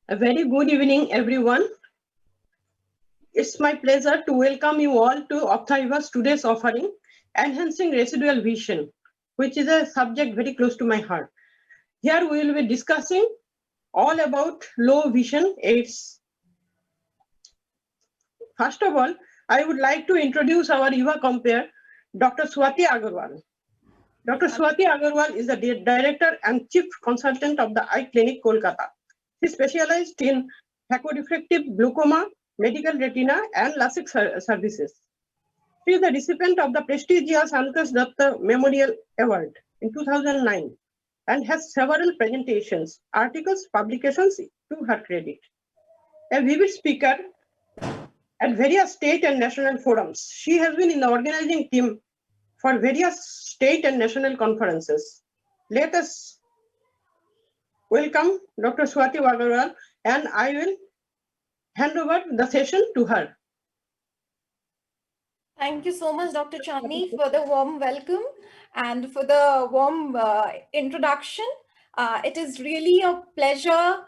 A very good evening, everyone. It's my pleasure to welcome you all to Opthariva's today's offering, Enhancing Residual Vision, which is a subject very close to my heart. Here we will be discussing all about low vision aids. First of all, I would like to introduce our Yuva compare, Dr. Swati Agarwal. Dr. Swati Agarwal is the Director and Chief Consultant of the Eye Clinic, Kolkata. She specialized in phaco-refractive glaucoma, medical retina, and LASIK services. She is the recipient of the prestigious Ankush Datta Memorial Award in 2009 and has several presentations, articles, publications to her credit. A vivid speaker at various state and national forums. She has been in the organizing team for various state and national conferences. Let us welcome Dr. Swati Agarwal, and I will hand over the session to her. Thank you so much, Dr. Chandni, for the warm welcome and for the warm introduction. It is really a pleasure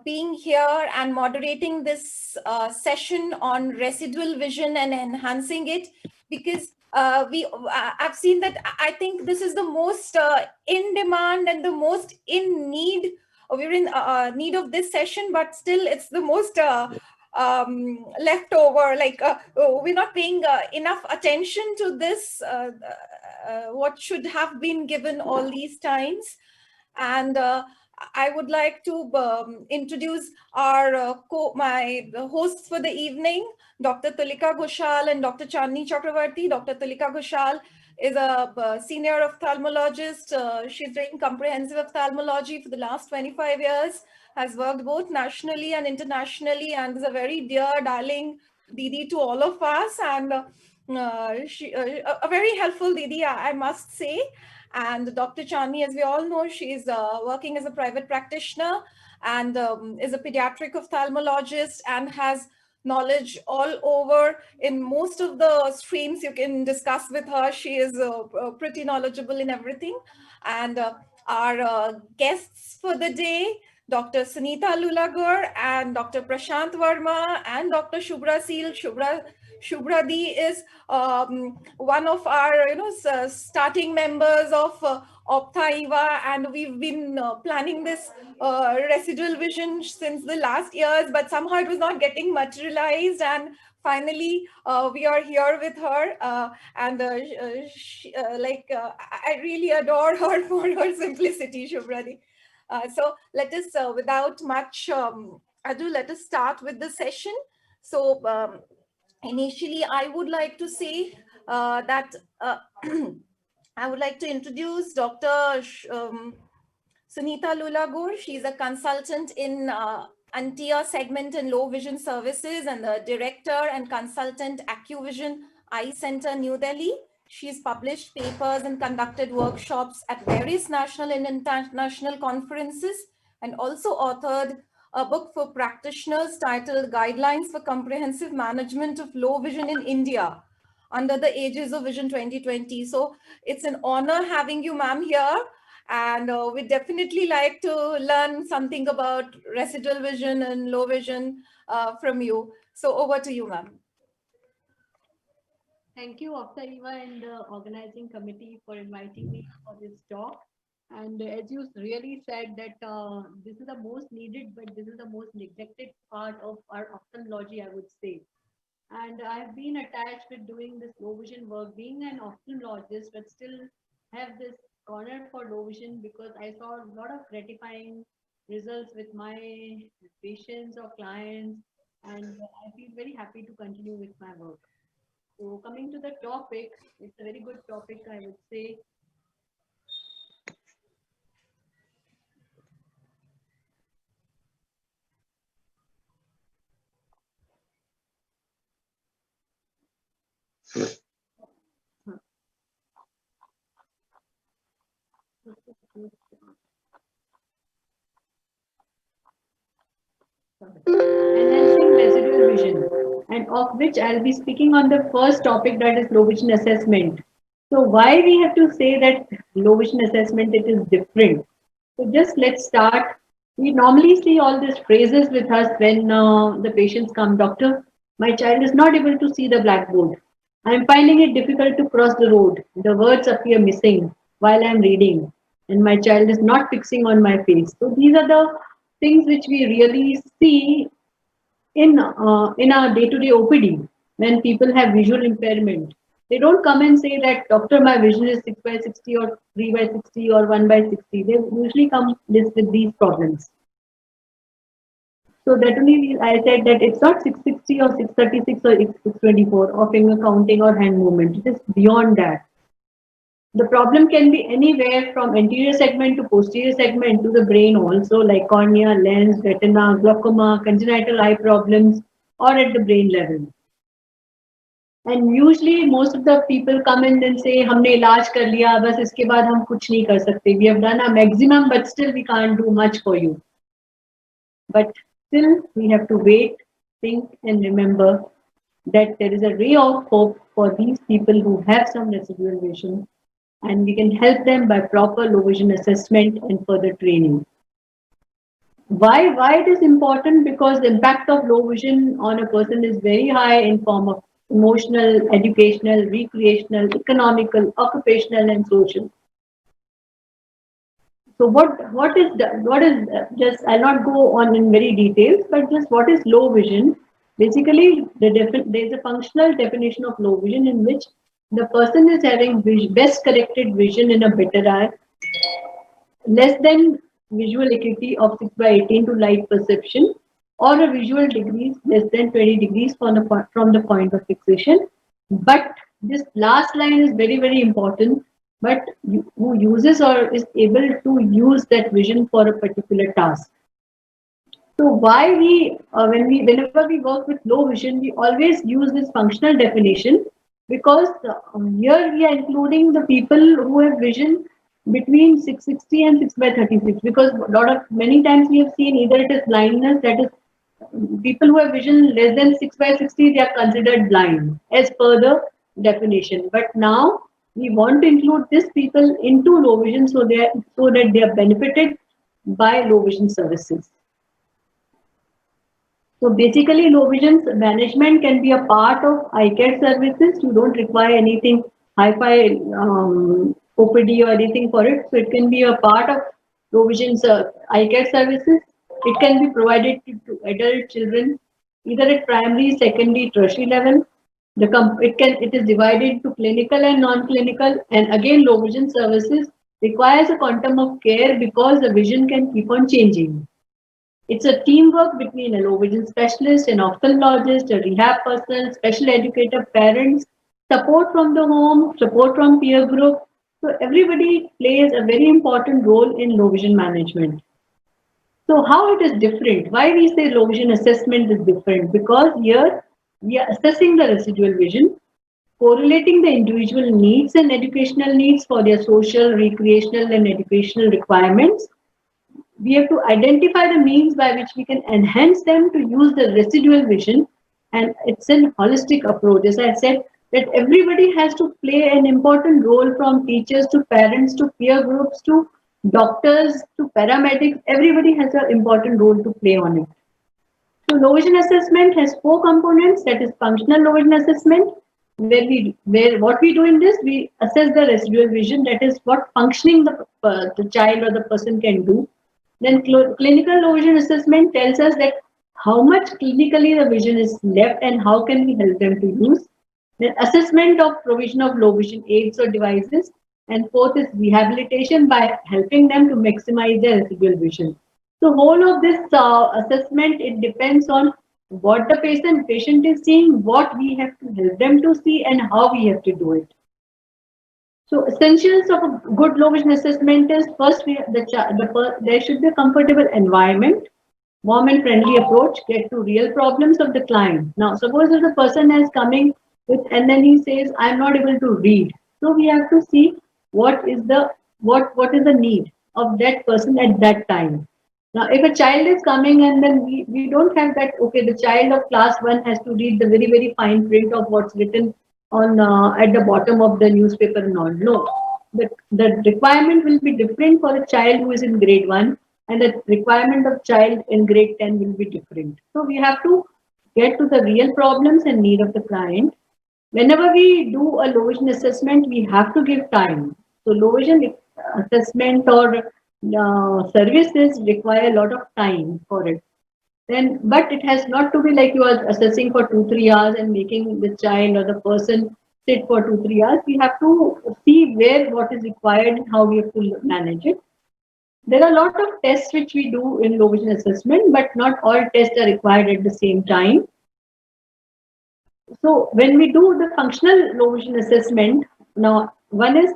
being here and moderating this session on residual vision and enhancing it, because I've seen that I think this is the most in demand and the most in need. We're in need of this session, but still it's the most leftover, like we're not paying enough attention to this, what should have been given all these times. And I would like to introduce our the hosts for the evening, Dr. Tulika Ghoshal and Dr. Chandni Chakravarti. Dr. Tulika Ghoshal is a senior ophthalmologist. She's doing comprehensive ophthalmology for the last 25 years, has worked both nationally and internationally, and is a very dear, darling Didi to all of us, and she a very helpful Didi, I must say. And Dr. Chandni, as we all know, she's working as a private practitioner and is a pediatric ophthalmologist and has knowledge all over in most of the streams you can discuss with her. She is pretty knowledgeable in everything. And our guests for the day, Dr. Sunita Lulagur and Dr. Prashant Verma and Dr. Shubhra Seal. Shubhra D is one of our starting members of Opthaiva, and we've been planning this residual vision since the last years, but somehow it was not getting materialized, and finally we are here with her, and I really adore her for her simplicity, Shubhradi. So let us, without much ado, let us start with the session. So initially, I would like to say that I would like to introduce Dr. Sunita Lulagur. She's a consultant in Antia segment and low vision services and the director and consultant AcuVision Eye Center, New Delhi. She's published papers and conducted workshops at various national and international conferences, and also authored a book for practitioners titled Guidelines for Comprehensive Management of Low Vision in India under the Ages of Vision 2020. So it's an honor having you, ma'am, here. And we'd definitely like to learn something about residual vision and low vision from you. So over to you, ma'am. Thank you, Opthaiva and the organizing committee for inviting me for this talk. And as you really said that this is the most needed, but this is the most neglected part of our ophthalmology, I would say. And I've been attached with doing this low vision work, being an ophthalmologist, but still have this corner for low vision because I saw a lot of gratifying results with my patients or clients, and I feel very happy to continue with my work. So coming to the topic, it's a very good topic, I would say. Enhancing residual vision, and of which I'll be speaking on the first topic, that is low vision assessment. So why we have to say that low vision assessment, it is different. So just let's start We normally see all these phrases with us when the patients come, doctor, my child is not able to see the blackboard. I'm finding it difficult to cross the road. The words appear missing while I'm reading, and my child is not fixing on my face. So these are the things which we really see in our day-to-day OPD when people have visual impairment. They don't come and say that, doctor, my vision is 6 by 60 or 3 by 60 or 1 by 60. They usually come with these problems. So that only I said that it's not 660 or 636 or 624 or finger counting or hand movement. It is beyond that. The problem can be anywhere from anterior segment to posterior segment to the brain also, like cornea, lens, retina, glaucoma, congenital eye problems, or at the brain level. And usually most of the people come in and say, हमने इलाज कर लिया, बस इसके बाद हम कुछ नहीं कर सकते. We have done our maximum, but still we can't do much for you. But still we have to wait, think, and remember that there is a ray of hope for these people who have some residual vision, and we can help them by proper low vision assessment and further training. Why it is important? Because the impact of low vision on a person is very high in form of emotional, educational, recreational, economical, occupational, and social. So what is just, I'll not go on in very details, but just what is low vision? Basically, there's a functional definition of low vision in which the person is having best corrected vision in a better eye, less than visual acuity of 6 by 18 to light perception, or a visual degrees less than 20 degrees from the point of fixation. But this last line is very, very important. But who uses or is able to use that vision for a particular task. So why whenever we work with low vision, we always use this functional definition, because here we are including the people who have vision between 660 and 6 by 36, because many times we have seen either it is blindness, that is people who have vision less than 6 by 60, they are considered blind as per the definition. But now we want to include these people into low vision so that they are benefited by low vision services. So basically, low vision management can be a part of eye care services. You don't require anything hi-fi OPD or anything for it. So it can be a part of low vision eye care services. It can be provided to adult children, either at primary, secondary, tertiary level. It is divided into clinical and non-clinical. And again, low vision services requires a quantum of care because the vision can keep on changing. It's a teamwork between a low vision specialist, an ophthalmologist, a rehab person, special educator, parents, support from the home, support from peer group. So everybody plays a very important role in low vision management. So how it is different? Why we say low vision assessment is different? Because here we are assessing the residual vision, correlating the individual needs and educational needs for their social, recreational, and educational requirements. We have to identify the means by which we can enhance them to use the residual vision, and it's a holistic approach. As I said, that everybody has to play an important role, from teachers to parents to peer groups to doctors to paramedics. Everybody has an important role to play on it. So low vision assessment has 4 components. That is functional low vision assessment, where what we do in this, we assess the residual vision, that is what functioning the child or the person can do. Then clinical low vision assessment tells us that how much clinically the vision is left and how can we help them to use. Then assessment of provision of low vision aids or devices. And fourth is rehabilitation by helping them to maximize their residual vision. So whole of this assessment, it depends on what the patient is seeing, what we have to help them to see, and how we have to do it. So essentials of a good low vision assessment is, first, there should be a comfortable environment, warm and friendly approach, get to real problems of the client. Now, suppose if the person is coming with, and then he says, I'm not able to read. So we have to see what is the need of that person at that time. Now, if a child is coming and then we don't have that, okay, the child of class 1 has to read the very, very fine print of what's written on at the bottom of the newspaper and all. No, the requirement will be different for a child who is in grade 1 and the requirement of child in grade 10 will be different. So we have to get to the real problems and need of the client. Whenever we do a low vision assessment, we have to give time. So low vision assessment or services require a lot of time for it. Then, but it has not to be like you are assessing for 2-3 hours and making the child or the person sit for 2-3 hours. We have to see where what is required and how we have to manage it. There are a lot of tests which we do in low vision assessment, but not all tests are required at the same time. So when we do the functional low vision assessment, now one is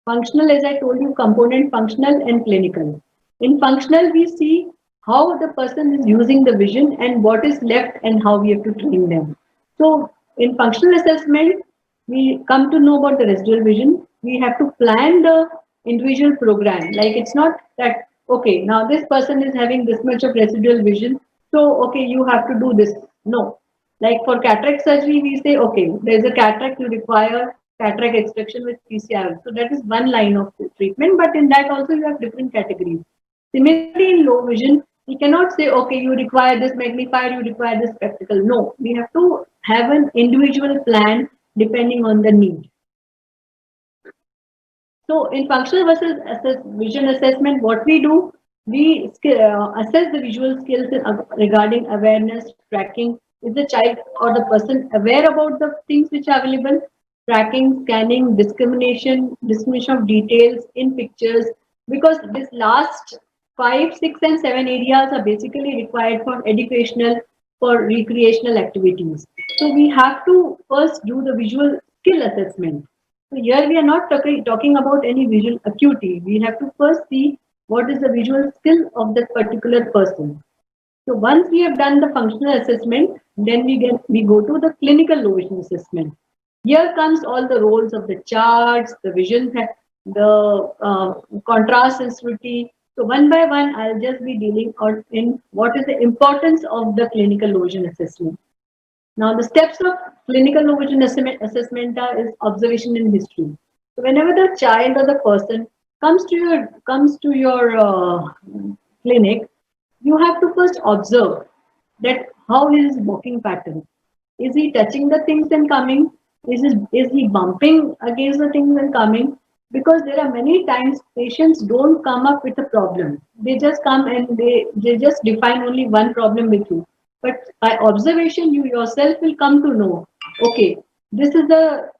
functional, as I told you, component functional and clinical. In functional, we see how the person is using the vision and what is left and how we have to train them. So in functional assessment, we come to know about the residual vision. We have to plan the individual program. Like it's not that, okay, now this person is having this much of residual vision. So, okay, you have to do this. No, like for cataract surgery, we say, okay, there's a cataract, you require cataract extraction with PCR. So that is one line of treatment, but in that also you have different categories. Similarly, in low vision, we cannot say, okay, you require this magnifier, you require this spectacle. No, we have to have an individual plan depending on the need. So in functional versus vision assessment, what we do, we assess the visual skills regarding awareness, tracking. Is the child or the person aware about the things which are available? Tracking, scanning, discrimination of details in pictures. Because this last 5, 6, and 7 areas are basically required for educational, for recreational activities. So we have to first do the visual skill assessment. So here we are not talking about any visual acuity. We have to first see what is the visual skill of that particular person. So once we have done the functional assessment, then we go to the clinical low vision assessment. Here comes all the roles of the charts, the vision, the contrast sensitivity. So one by one, I'll just be dealing out in what is the importance of the clinical low vision assessment. Now, the steps of clinical low vision assessment is observation in history. So, whenever the child or the person comes to your clinic, you have to first observe that how is his walking pattern. Is he touching the things and coming? Is he bumping against the things and coming? Because there are many times patients don't come up with a problem. They just come and they just define only one problem with you. But by observation, you yourself will come to know, okay, this is the,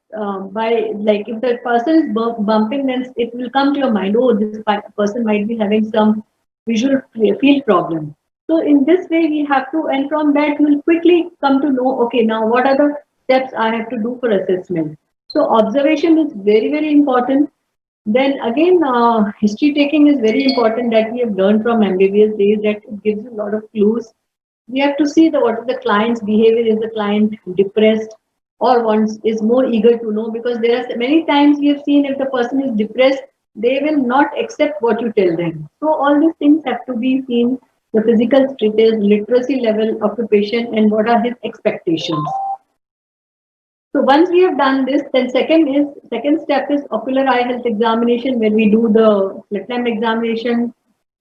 by like if the person is bumping, then it will come to your mind, oh, this person might be having some visual field problem. So in this way, we have to, and from that, we'll quickly come to know, okay, now what are the steps I have to do for assessment. So observation is very, very important. Then again, history taking is very important that we have learned from MBBS days that it gives a lot of clues. We have to see what is the client's behavior. Is the client depressed or wants is more eager to know? Because there are many times we have seen if the person is depressed, they will not accept what you tell them. So all these things have to be seen, the physical status, literacy level of the patient, and what are his expectations. So once we have done this, then second step is ocular eye health examination, where we do the slit lamp examination,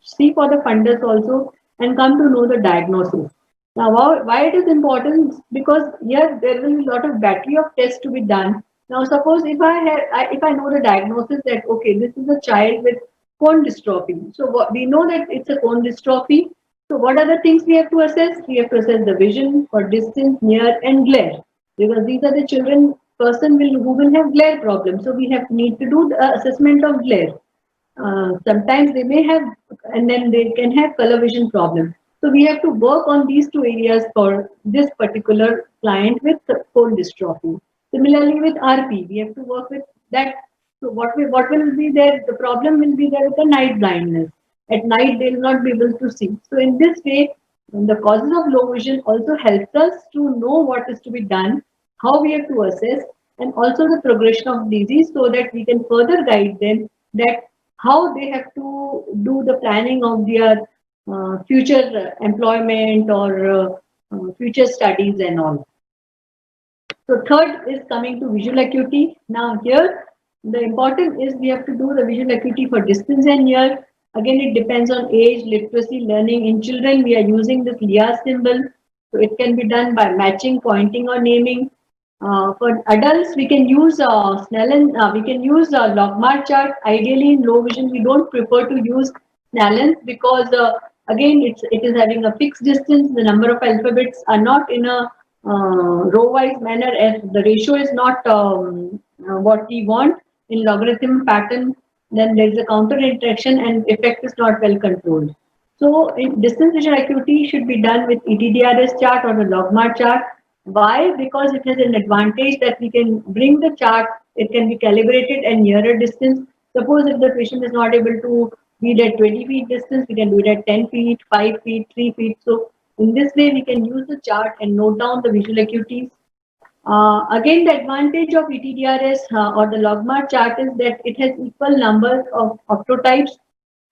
see for the fundus also, and come to know the diagnosis. Now, why it is important? Because here there will be a lot of battery of tests to be done. Now, suppose if I know the diagnosis that okay, this is a child with cone dystrophy. So we know that it's a cone dystrophy. So what are the things we have to assess? We have to assess the vision for distance, near, and glare, because these are the children who will have glare problems. So we have need to do the assessment of glare. Sometimes they may have, and then they can have color vision problem. So we have to work on these two areas for this particular client with cone dystrophy. Similarly with RP, we have to work with that. So what will be there? The problem will be there with the night blindness. At night they will not be able to see. So in this way, the causes of low vision also helps us to know what is to be done, how we have to assess, and also the progression of disease, so that we can further guide them that how they have to do the planning of their future employment or future studies and all. So third is coming to visual acuity. Now here the important is we have to do the visual acuity for distance and near. Again, it depends on age, literacy, learning. In children, we are using this LIA symbol. So it can be done by matching, pointing, or naming. For adults, we can use we can use Logmar chart. Ideally, in low vision, we don't prefer to use Snellen because again, it is having a fixed distance. The number of alphabets are not in a row-wise manner. If the ratio is not what we want in logarithm pattern, then there is a counter interaction and effect is not well controlled. So distance vision acuity should be done with ETDRS chart or the Logmar chart. Why? Because it has an advantage that we can bring the chart, it can be calibrated at nearer distance. Suppose if the patient is not able to read at 20 feet distance, we can do it at 10 feet, 5 feet, 3 feet. So in this way, we can use the chart and note down the visual acuities. Again, the advantage of ETDRS or the Logmar chart is that it has equal numbers of octotypes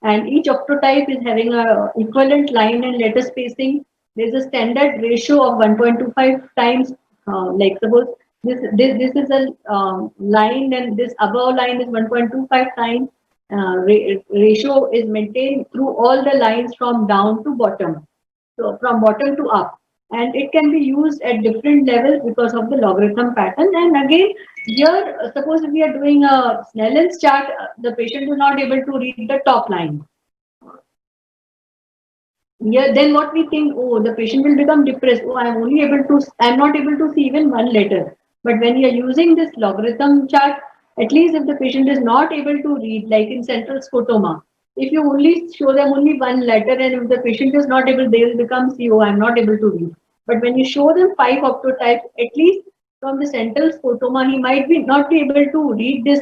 and each octotype is having a equivalent line and letter spacing. There's a standard ratio of 1.25 times. Like suppose this is a line and this above line is 1.25 times. Ratio is maintained through all the lines from down to bottom. So from bottom to up, and it can be used at different levels because of the logarithm pattern. And again, here suppose if we are doing a Snellen's chart, the patient is not able to read the top line. Yeah, then what we think, oh, the patient will become depressed. Oh, I'm not able to see even one letter. But when you're using this logarithm chart, at least if the patient is not able to read, like in central scotoma, if you only show them only one letter and if the patient is not able, they will become, see, oh, I'm not able to read. But when you show them 5 octotypes, at least from the central scotoma, he might be not be able to read this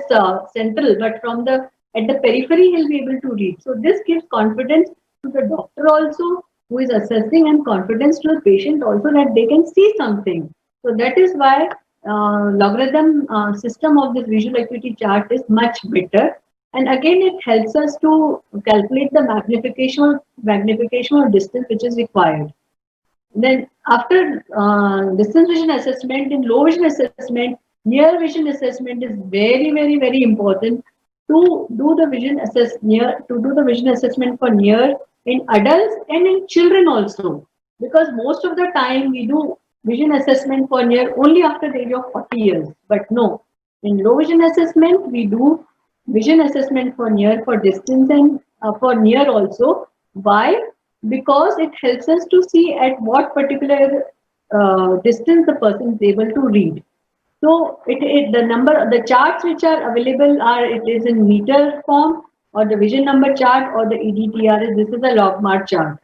central, but from the at the periphery, he'll be able to read. So this gives confidence to the doctor also who is assessing and confidence to the patient also that they can see something. So that is why logarithm system of this visual acuity chart is much better. And again, it helps us to calculate the magnification or distance which is required. Then after distance vision assessment, in low vision assessment, near vision assessment is very important to do the vision assessment for near in adults and in children also. Because most of the time we do vision assessment for near only after the age of 40 years. But no, in low vision assessment, we do vision assessment for near, for distance and for near also. Why? Because it helps us to see at what particular distance the person is able to read. So the charts which are available are, it is in meter form or the vision number chart or the EDTRS. This is a Logmar chart,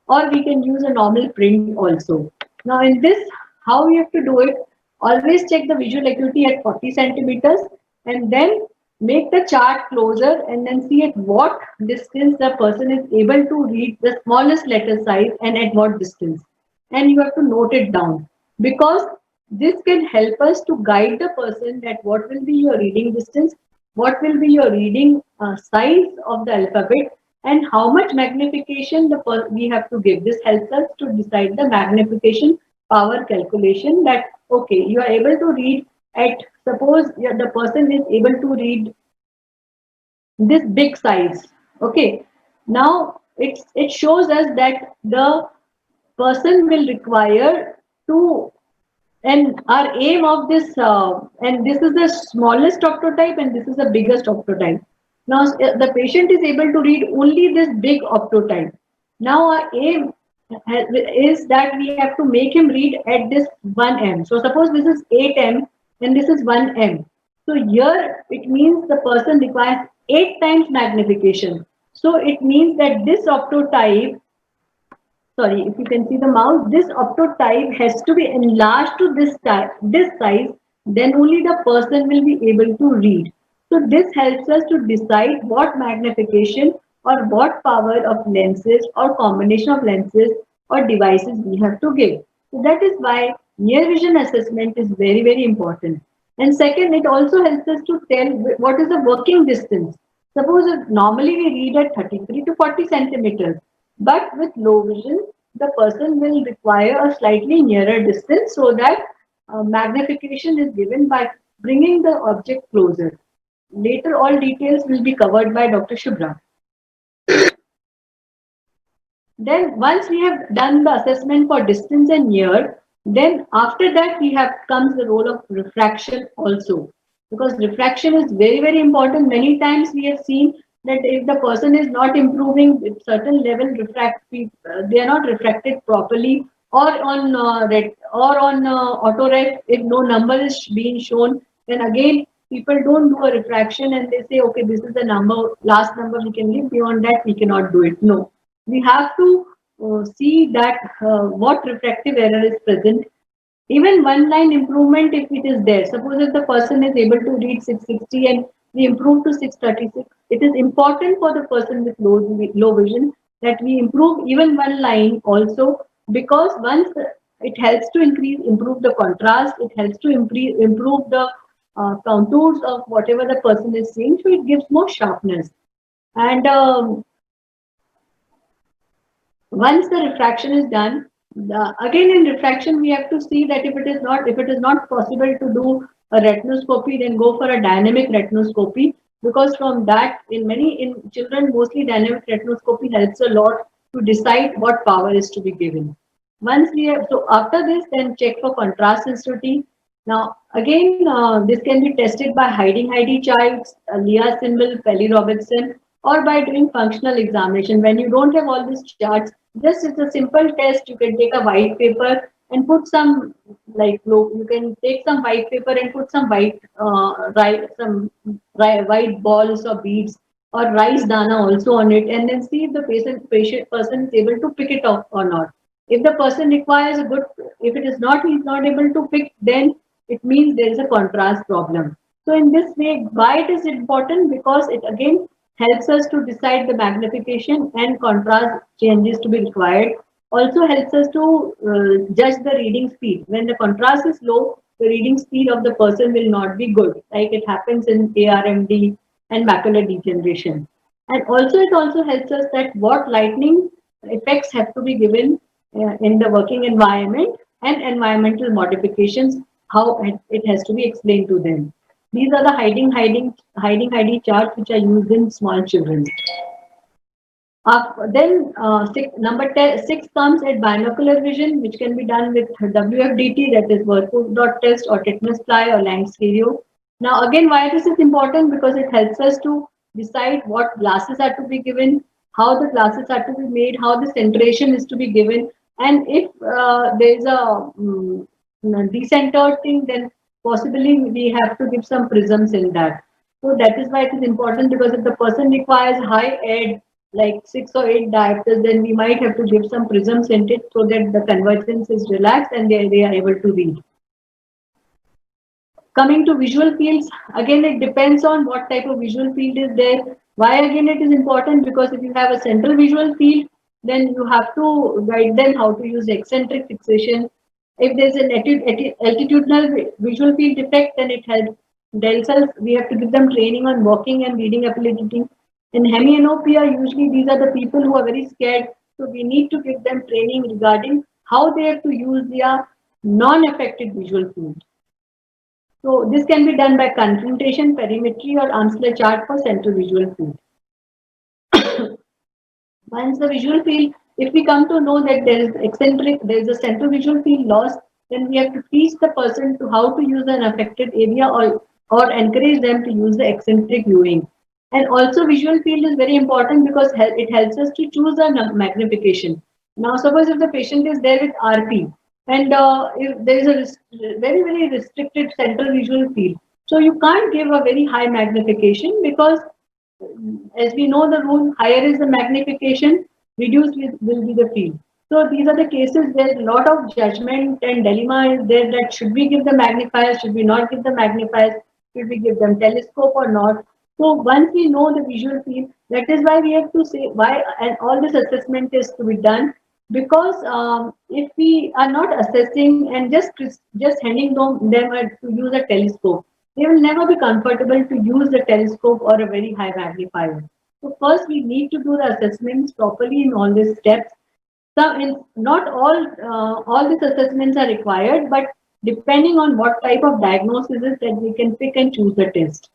or we can use a normal print also. Now in this, how we have to do it? Always check the visual acuity at 40 centimeters and then make the chart closer and then see at what distance the person is able to read the smallest letter size and at what distance. And you have to note it down because this can help us to guide the person that what will be your reading distance, what will be your reading size of the alphabet, and how much magnification we have to give. This helps us to decide the magnification power calculation that, okay, you are able to read at, suppose the person is able to read this big size. Okay, now it shows us that the person will require to, and our aim of this, and this is the smallest octotype and this is the biggest octotype. Now the patient is able to read only this big octotype. Now our aim is that we have to make him read at this 1M. So suppose this is 8M and this is 1M. So here it means the person requires 8 times magnification. So it means that this octotype, sorry, if you can see the mouse, this octotype has to be enlarged to this size, then only the person will be able to read. So this helps us to decide what magnification or what power of lenses or combination of lenses or devices we have to give. So that is why near vision assessment is very important. And second, it also helps us to tell what is the working distance. Suppose normally we read at 33 to 40 centimeters, but with low vision, the person will require a slightly nearer distance so that magnification is given by bringing the object closer. Later, all details will be covered by Dr. Shubhra. Then once we have done the assessment for distance and year, then after that we have comes the role of refraction also. Because refraction is very, very important. Many times we have seen that if the person is not improving with certain level they are not refracted properly, or on red or on auto red, if no number is being shown, then again people don't do a refraction and they say, okay, this is the number, last number we can give, beyond that we cannot do it. No, we have to see that what refractive error is present. Even one line improvement, if it is there, suppose if the person is able to read 660 and we improve to 636, it is important for the person with low vision that we improve even one line also, because once it helps to improve the contrast, it helps to improve the contours of whatever the person is seeing, so it gives more sharpness. And once the refraction is done, again in refraction we have to see that if it is not possible to do a retinoscopy, then go for a dynamic retinoscopy, because from that in children mostly dynamic retinoscopy helps a lot to decide what power is to be given. Once we have, so after this, then check for contrast sensitivity. Now again, this can be tested by hiding Heidi charts, Leah symbol, Pelly Robertson, or by doing functional examination. When you don't have all these charts, just it's a simple test. You can take a white paper and put some, you can take some white paper and put some white balls or beads or rice dana also on it, and then see if the patient person is able to pick it up or not. If the person requires a good, if it is not, he is not able to pick, then it means there is a contrast problem. So in this way, why it is important? Because it again helps us to decide the magnification and contrast changes to be required. Also helps us to judge the reading speed. When the contrast is low, the reading speed of the person will not be good, like it happens in ARMD and macular degeneration. And also it also helps us that what lightning effects have to be given in the working environment, and environmental modifications, how it has to be explained to them. These are the hiding charts which are used in small children. Then number 6 comes at binocular vision, which can be done with WFDT, that is Würzburg dot test, or tetanus fly, or Lang stereo. Now again, why this is important? Because it helps us to decide what glasses are to be given, how the glasses are to be made, how the centration is to be given, and if there is a decentered thing, then possibly we have to give some prisms in that. So that is why it is important, because if the person requires high ed, like 6 or 8 diopters, then we might have to give some prisms in it so that the convergence is relaxed and they are able to read. Coming to visual fields, again it depends on what type of visual field is there. Why again it is important? Because if you have a central visual field, then you have to guide them how to use eccentric fixation. If there's an altitudinal visual field defect, then it helps. Delcells, we have to give them training on walking and reading ability. In hemianopia, usually these are the people who are very scared. So we need to give them training regarding how they have to use their non-affected visual field. So this can be done by confrontation, perimetry, or Amsler chart for central visual field. Once the visual field, if we come to know that there is a central visual field loss, then we have to teach the person to how to use an affected area, or encourage them to use the eccentric viewing. And also visual field is very important because it helps us to choose a magnification. Now suppose if the patient is there with RP, and if there is a very, very restricted central visual field, so you can't give a very high magnification, because as we know the rule, higher is the magnification, reduced will be the field. So these are the cases where a lot of judgment and dilemma is there, that should we give the magnifiers, should we not give the magnifiers, should we give them telescope or not. So once we know the visual field, that is why we have to say why, and all this assessment is to be done, because if we are not assessing and just handing them to use a telescope, they will never be comfortable to use the telescope or a very high magnifier. So first we need to do the assessments properly in all these steps. So not all these assessments are required, but depending on what type of diagnosis is, that we can pick and choose the test.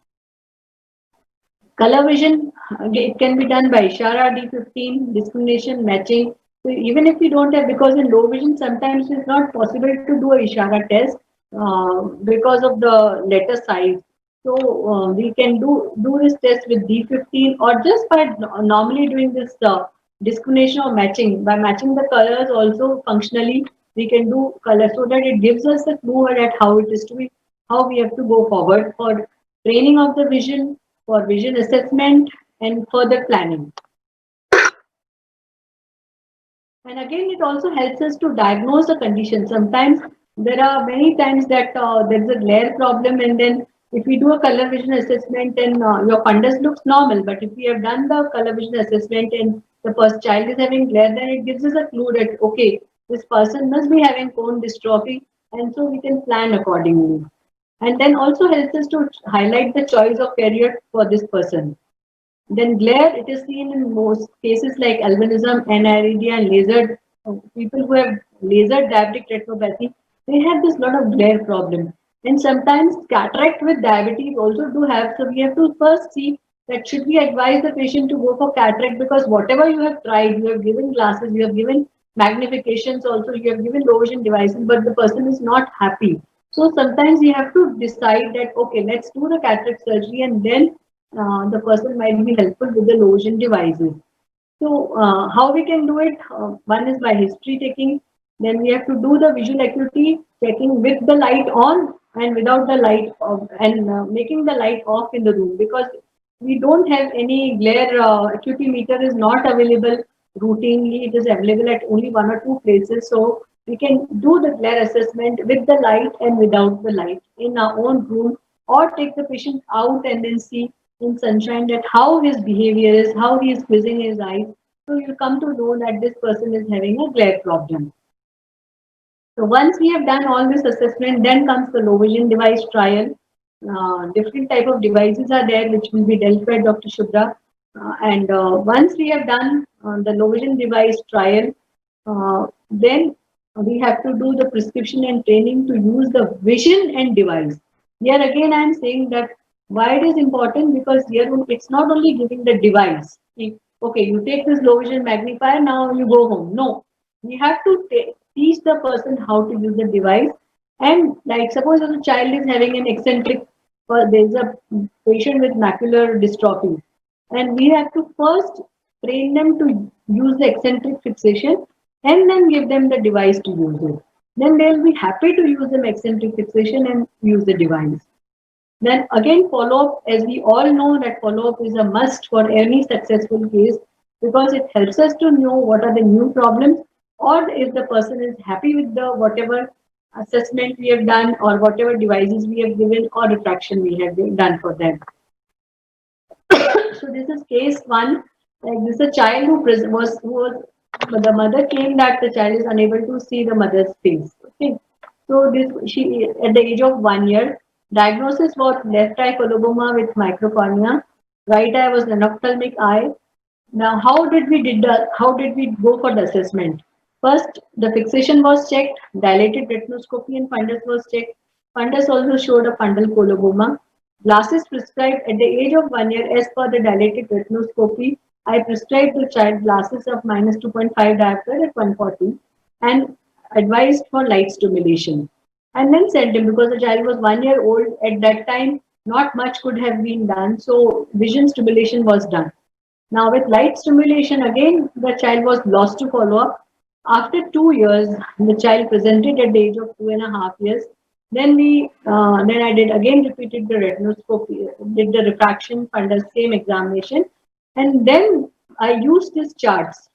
Color vision, it can be done by Ishara D15, discrimination, matching. So even if we don't have, because in low vision sometimes it's not possible to do a Ishara test because of the letter size. So we can do this test with D15 or just by normally doing this discrimination or matching. By matching the colors also functionally we can do color, so that it gives us a clue at how it is to be, how we have to go forward for training of the vision, for vision assessment and further planning. And again, it also helps us to diagnose the condition. Sometimes there are many times that there is a glare problem, and then if we do a color vision assessment and your fundus looks normal, but if we have done the color vision assessment and the first child is having glare, then it gives us a clue that okay, this person must be having cone dystrophy, and so we can plan accordingly. And then also helps us to highlight the choice of career for this person. Then glare, it is seen in most cases like albinism, aniridia, and laser. People who have laser diabetic retinopathy, they have this lot of glare problem. And sometimes cataract with diabetes also do have. So we have to first see that should we advise the patient to go for cataract, because whatever you have tried, you have given glasses, you have given magnifications also, you have given low vision devices, but the person is not happy. So sometimes you have to decide that, okay, let's do the cataract surgery, and then the person might be helpful with the low vision devices. So how we can do it? One is by history taking. Then we have to do the visual acuity checking with the light on and without the light off, and making the light off in the room, because we don't have any glare. Acuity meter is not available routinely. It is available at only one or two places. So we can do the glare assessment with the light and without the light in our own room, or take the patient out and then see in sunshine that how his behavior is, how he is squeezing his eyes. So you come to know that this person is having a glare problem. So once we have done all this assessment, then comes the low vision device trial. Different type of devices are there which will be dealt by Dr. Shubhra. And once we have done the low vision device trial, then we have to do the prescription and training to use the vision and device. Here again, I am saying that why it is important, because here it's not only giving the device. Okay, you take this low vision magnifier, now you go home. No, we have to teach the person how to use the device. And like suppose if a child is having an eccentric, there's a patient with macular dystrophy, and we have to first train them to use the eccentric fixation and then give them the device to use it. Then they'll be happy to use the eccentric fixation and use the device. Then again, follow-up, as we all know that follow-up is a must for any successful case, because it helps us to know what are the new problems, or if the person is happy with the whatever assessment we have done or whatever devices we have given or refraction we have done for them. So this is case one. Like this is a child who was the mother claimed that the child is unable to see the mother's face. Okay, so this she at the age of 1 year. Diagnosis was left eye coloboma with microcornea. Right eye was an ophthalmic eye. Now, how did we go for the assessment? First, the fixation was checked, dilated retinoscopy and fundus was checked. Fundus also showed a fundal coloboma. Glasses prescribed at the age of 1 year as per the dilated retinoscopy. I prescribed the child glasses of minus 2.5 diopter at 140 and advised for light stimulation. And then sent him, because the child was 1 year old at that time, not much could have been done. So vision stimulation was done. Now with light stimulation, again, the child was lost to follow-up. After 2 years, the child presented at the age of 2.5 years. Then then I did again repeated the retinoscopy, did the refraction under same examination, and then I used these charts.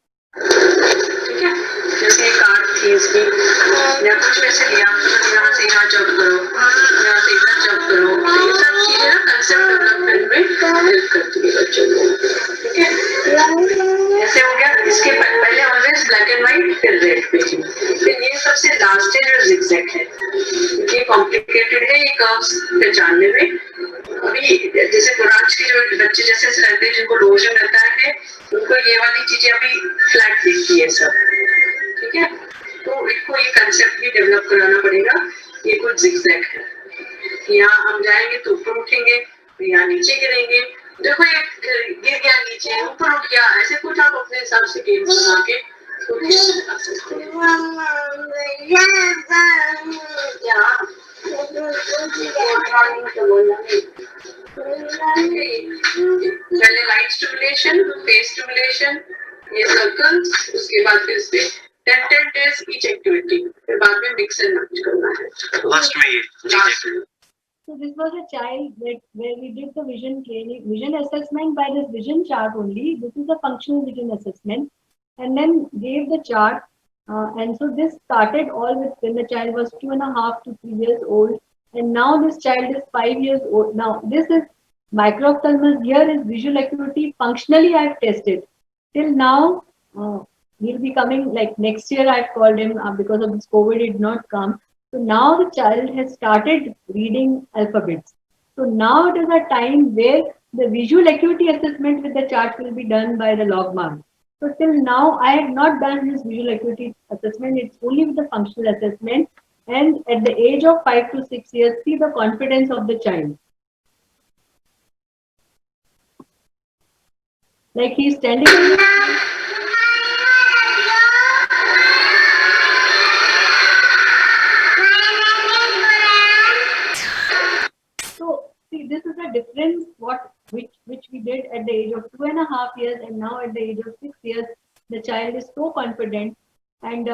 जैसे card थी इसकी या कुछ पैसे लिया तो यहाँ से यहाँ जंप करो, यहाँ से इधर जंप करो, तो ये सब चीजें ना कंसेप्ट डेवलपमेंट में हेल्प करती है बच्चों को. ठीक है, ऐसे हो गया. इसके पहले ऑलवेज ब्लैक एंड व्हाइट, फिर रेड पेजिंग, फिर ये सबसे लास्ट है जो जिगजैग है. ये कॉम्प्लिकेटेड है ये कर्व्स पहचानने में. अभी जैसे पुरांच के जो बच्चे जैसे रहते हैं जिनको लोजन रहता है, उनको ये वाली चीजें अभी फ्लैट दिखती है सब. ठीक है, तो इनको ये कंसेप्ट भी डेवलप कराना पड़ेगा. ये कुछ जिगजैग है, यहाँ हम जाएंगे तो ऊपर उठेंगे, यहाँ नीचे गिरेंगे. देखो ये गिर गया नीचे, ऊपर उठ गया, ऐसे कुछ आप अपने हिसाब से गेम्स बना के क्वेश्चन आ सकते हैं क्या पहले लाइट स्टिमुलेशन, फेस स्टिमुलेशन, ये सर्कल्स, उसके बाद फिर से 10 days each activity, फिर बाद में मिक्स एंड मैच करना है। लास्ट में ये Last में। So this was a child that where we did the vision assessment by this vision chart only. This is the functional vision assessment, and then gave the chart. And so this started all with when the child was 2.5 to 3 years old, and now this child is 5 years old. Now this is microphthalmos. Here is visual acuity. Functionally, I've tested. Till now, he'll be coming like next year. I've called him because of this COVID, it did not come. So now the child has started reading alphabets. So now it is a time where the visual acuity assessment with the chart will be done by the logmark. So till now, I have not done this visual acuity assessment. It's only with the functional assessment. And at the age of 5 to 6 years, see the confidence of the child. Like he's standing. So see, this is the difference which we did at the age of 2.5 years, and now at the age of 6 years, the child is so confident. And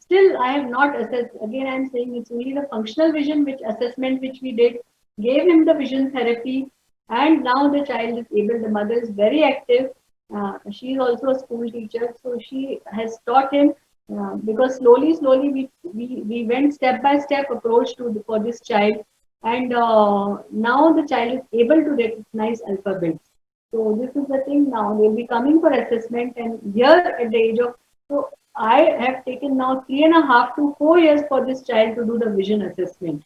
still, I have not assessed. Again, I'm saying it's only the functional vision assessment which we did, gave him the vision therapy, and now the child is able. The mother is very active. She is also a school teacher, so she has taught him. Because slowly we went step by step approach for this child, and now the child is able to recognize alphabets. So this is the thing. Now they'll be coming for assessment, and here at the age of, so I have taken now 3.5 to 4 years for this child to do the vision assessment,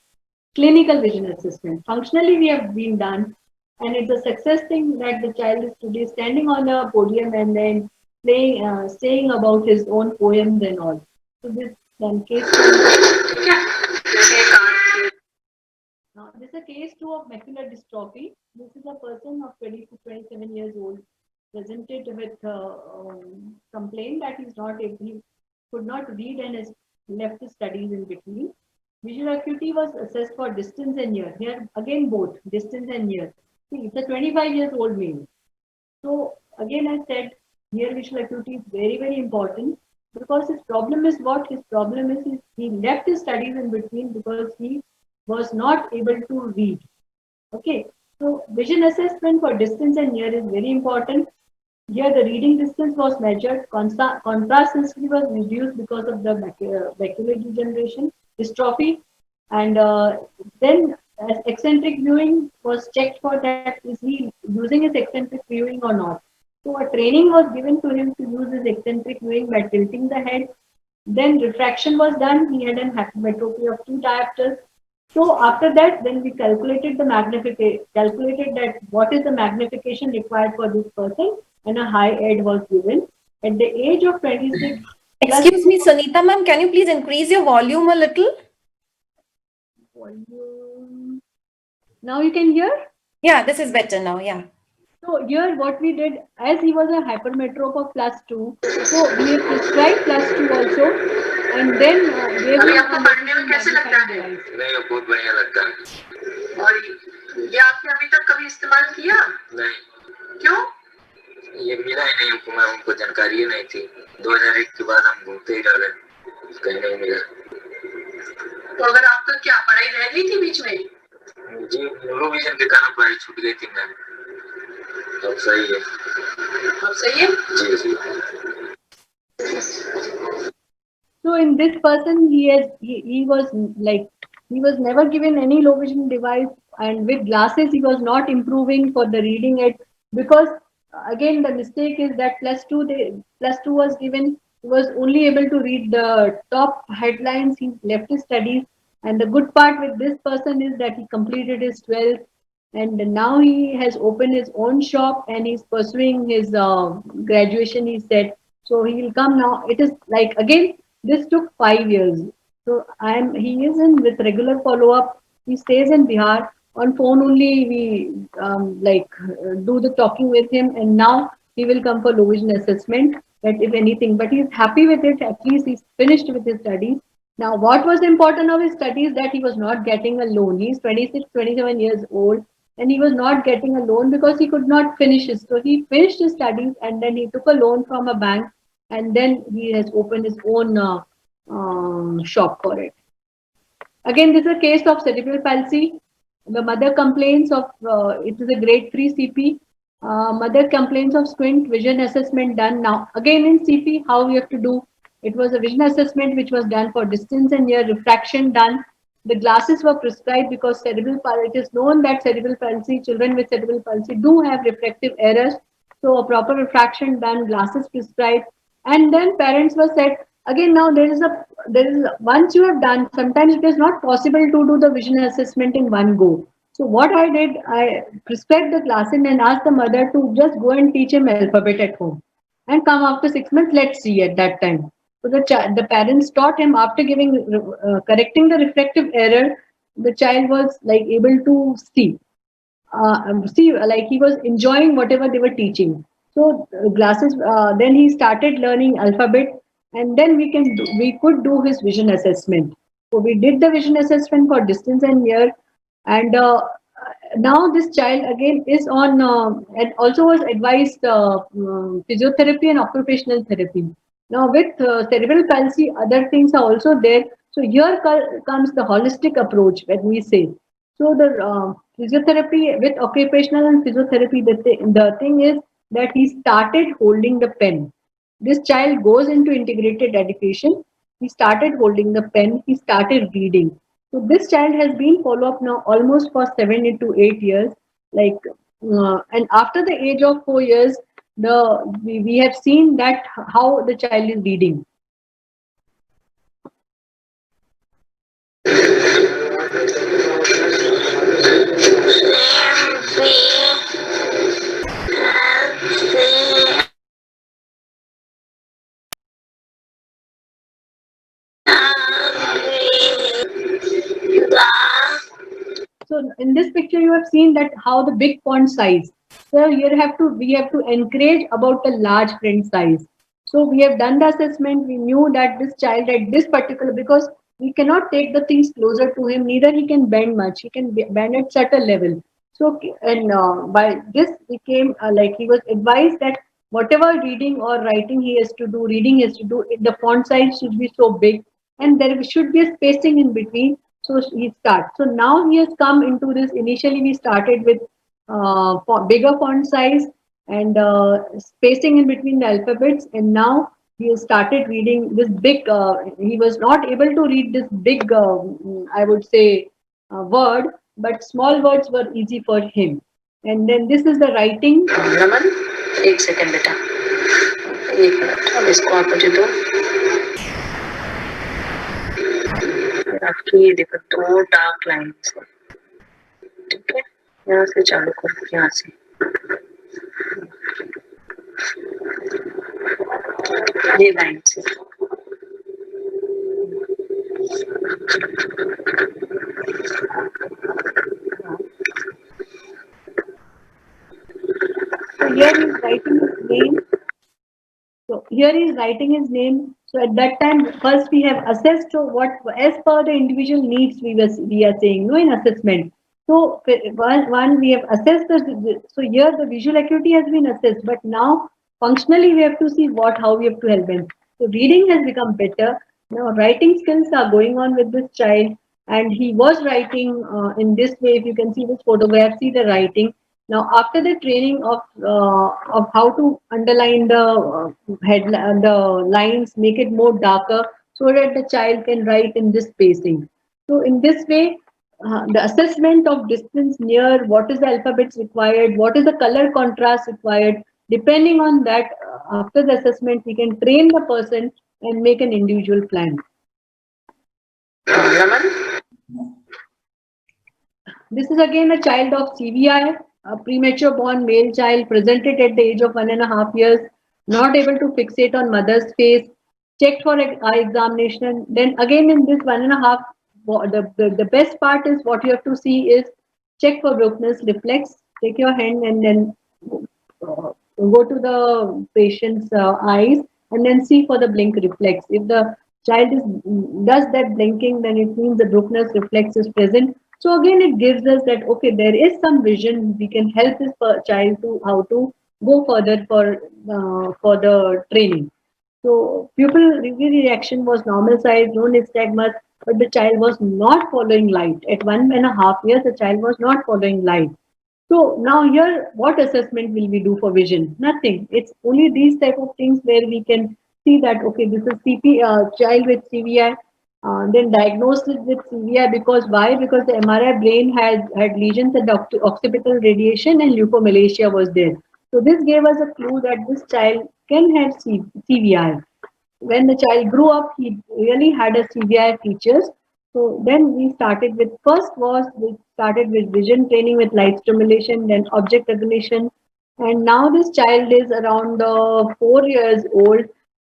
clinical vision assessment. Functionally we have been done, and it's a success thing that the child is today standing on a podium and then playing, saying about his own poems and all. So this then case. Now, this is a case 2 of macular dystrophy. This is a person of 20 to 27 years old, presented with complaint that he could not read and has left his studies in between. Visual acuity was assessed for distance and year. Here again both distance and year. See, it's a 25 years old male. So again I said here visual acuity is very, very important, because his problem is what? His problem is he left his studies in between because he was not able to read. Okay, so vision assessment for distance and year is very important. Here the reading distance was measured, contrast sensitivity was reduced because of the macular degeneration, dystrophy, and then as eccentric viewing was checked for that, is he using his eccentric viewing or not. So a training was given to him to use his eccentric viewing by tilting the head. Then refraction was done. He had an hypermetropy of 2 diopters. So after that, then we calculated the magnification, calculated that what is the magnification required for this person, and a high aid was given. At the age of 26. Excuse me, Sunita ma'am, can you please increase your volume a little? Volume. Now you can hear? Yeah, this is better now. Yeah. So here what we did, as he was a hypermetrop of +2, so we have prescribed +2 also, and then gave अभी him आपको पढ़ने में कैसे लगता है? नहीं, बहुत बढ़िया लगता है। और ये आपने अभी तक कभी इस्तेमाल किया? नहीं, क्यों? ये मिला ही नहीं हमको, हमको जानकारी ही नहीं थी। 2001 के बाद हम घूमते ही रह गए, कहीं नहीं मिला। तो अगर आपका क्या पढ़ाई रह गई थी बीच में? जी, लो विजन के कारण पढ़ाई छूट गई थी मैम। अब सही है। अब सही है? जी जी। So in this person, he was never given any low vision device, and with glasses he was not improving for the reading it, because again the mistake is that +2 was given. He was only able to read the top headlines. He left his studies, and the good part with this person is that he completed his 12th, and now he has opened his own shop and he's pursuing his graduation, he said. So he will come now. It is like, again, this took 5 years. So he is in with regular follow-up. He stays in Bihar. On phone only we do the talking with him, and now he will come for low vision assessment. that if anything, but he's happy with it. At least he's finished with his studies. Now, what was important of his studies that he was not getting a loan. He's 26, 27 years old, and he was not getting a loan because he could not finish it. So he finished his studies and then he took a loan from a bank, and then he has opened his own shop for it. Again, this is a case of cerebral palsy. The mother complains of, it is a grade 3 CP. Mother complains of squint, vision assessment done. Now, again in CP, how we have to do? It was a vision assessment which was done for distance and near refraction done. The glasses were prescribed because cerebral palsy, it is known that cerebral palsy, children with cerebral palsy do have refractive errors. So a proper refraction done, glasses prescribed. And then parents were said, again now there is once you have done, sometimes it is not possible to do the vision assessment in one go. So what I did, I prescribed the glasses and asked the mother to just go and teach him alphabet at home and come after 6 months, let's see at that time. So the parents taught him after giving correcting the refractive error, the child was like able to see like he was enjoying whatever they were teaching. So glasses, then he started learning alphabet, and then we could do his vision assessment. So we did the vision assessment for distance and near, and now this child again is on and also was advised physiotherapy and occupational therapy. Now with cerebral palsy, other things are also there. So here comes the holistic approach when we say. So the physiotherapy with occupational and physiotherapy, the thing is that he started holding the pen. This child goes into integrated education. He started holding the pen. He started reading. So this child has been followed up now almost for 7 to 8 years. Like, and after the age of 4 years, we have seen that how the child is reading. So in this picture, you have seen that how the big font size. So here we have to encourage about the large print size. So we have done the assessment. We knew that this child at this particular, because we cannot take the things closer to him. Neither he can bend much. He can bend at certain level. So and by this became like he was advised that whatever reading or writing he has to do, reading he has to do, the font size should be so big, and there should be a spacing in between. So he starts. So now he has come into this. Initially, we started with bigger font size and spacing in between the alphabets, and now he has started reading this big. He was not able to read this big, I would say, word, but small words were easy for him. And then this is the writing. Raman, एक second बेटा, एक minute, इसको आप मुझे दो। आपकी ये देखो 2 डार्क लाइन्स है, ठीक है? यहाँ से चालू करो, यहाँ से ये लाइन से। So here he is writing his name. So here he is writing his name. So at that time, first we have assessed what, as per the individual needs, we are saying no in assessment. So one we have assessed so here the visual acuity has been assessed, but now functionally we have to see how we have to help him. So reading has become better. Now writing skills are going on with this child, and he was writing in this way. If you can see this photograph, see the writing. Now, after the training of how to underline the lines, make it more darker, so that the child can write in this spacing. So, in this way, the assessment of distance near, what is the alphabets required, what is the color contrast required. Depending on that, after the assessment, we can train the person and make an individual plan. Raman? This is again a child of CVI. A premature born male child presented at the age of 1.5 years, not able to fixate on mother's face, checked for eye examination. Then again in this 1.5, the best part is what you have to see is check for brokenness reflex. Take your hand and then go to the patient's eyes and then see for the blink reflex. If the child does that blinking, then it means the Bruckner's reflex is present. So again, it gives us that, okay, there is some vision. We can help this child to how to go further for the training. So pupil reaction was normal size, no nystagmus, but the child was not following light. At 1.5 years, the child was not following light. So now here, what assessment will we do for vision? Nothing. It's only these type of things where we can see that, okay, this is child with CVI, then diagnosed it with CVI because why? Because the MRI brain had lesions at the occipital radiation and leukomalacia was there. So this gave us a clue that this child can have CVI. When the child grew up, he really had a CVI features. So then we started with vision training with light stimulation, then object recognition, and now this child is around 4 years old.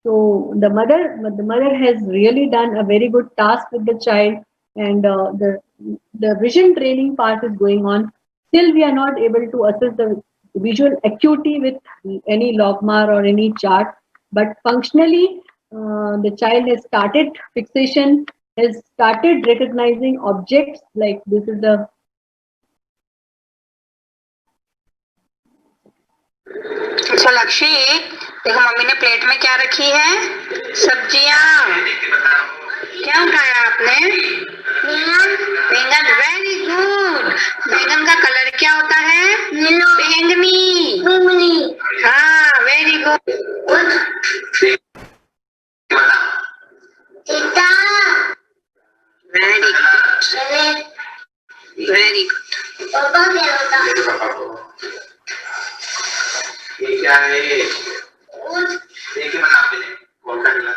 So the mother has really done a very good task with the child, and the vision training part is going on. Still, we are not able to assess the visual acuity with any logmar or any chart, but functionally, the child has started fixation, has started recognizing objects like this is the. अच्छा लक्ष्य, देखो mummy ने plate में क्या रखी है? सब्जियां। क्या उठाया आपने? बैंगन। Very good. बैंगन का कलर क्या होता है? बैंगनी। हाँ, very good. Very good, very good. ये क्या है? देखिए बना पहले, कौन सा कलर?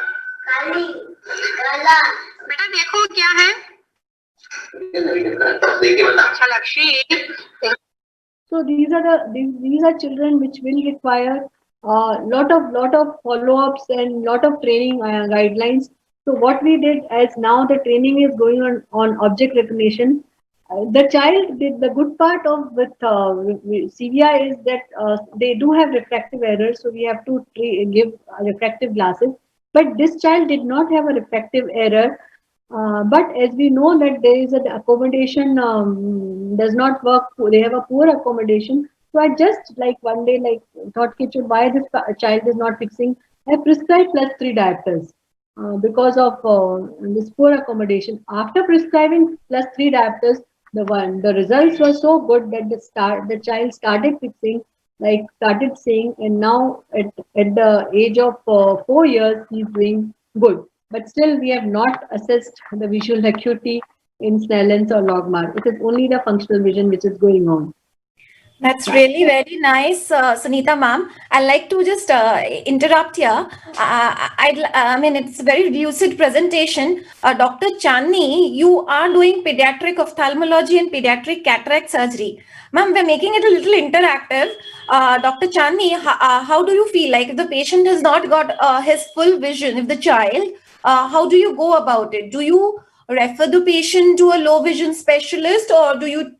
काला। बेटा देखो क्या है? देखिए बता। अच्छा लक्ष्य। So these are children which will require lot of follow-ups and lot of training guidelines. So what we did, as now the training is going on object recognition, the child did the good part of with CVI is that they do have refractive errors, so we have to give refractive glasses. But this child did not have a refractive error. But as we know that there is an accommodation does not work. They have a poor accommodation. So I just like one day like thought, why this child is not fixing? I prescribed +3 diopters because of this poor accommodation. After prescribing +3 diopters, the results were so good that the child started fixing, like started seeing, and now at the age of 4 years, he's doing good. But still, we have not assessed the visual acuity in Snellens or logmar. It is only the functional vision which is going on. That's really very nice, Sunita ma'am. I'd like to just interrupt here. I mean, it's a very lucid presentation. Dr. Chandni, you are doing pediatric ophthalmology and pediatric cataract surgery. Ma'am, we're making it a little interactive. Dr. Chandni, how do you feel like if the patient has not got his full vision, if the child, how do you go about it? Do you refer the patient to a low vision specialist, or do you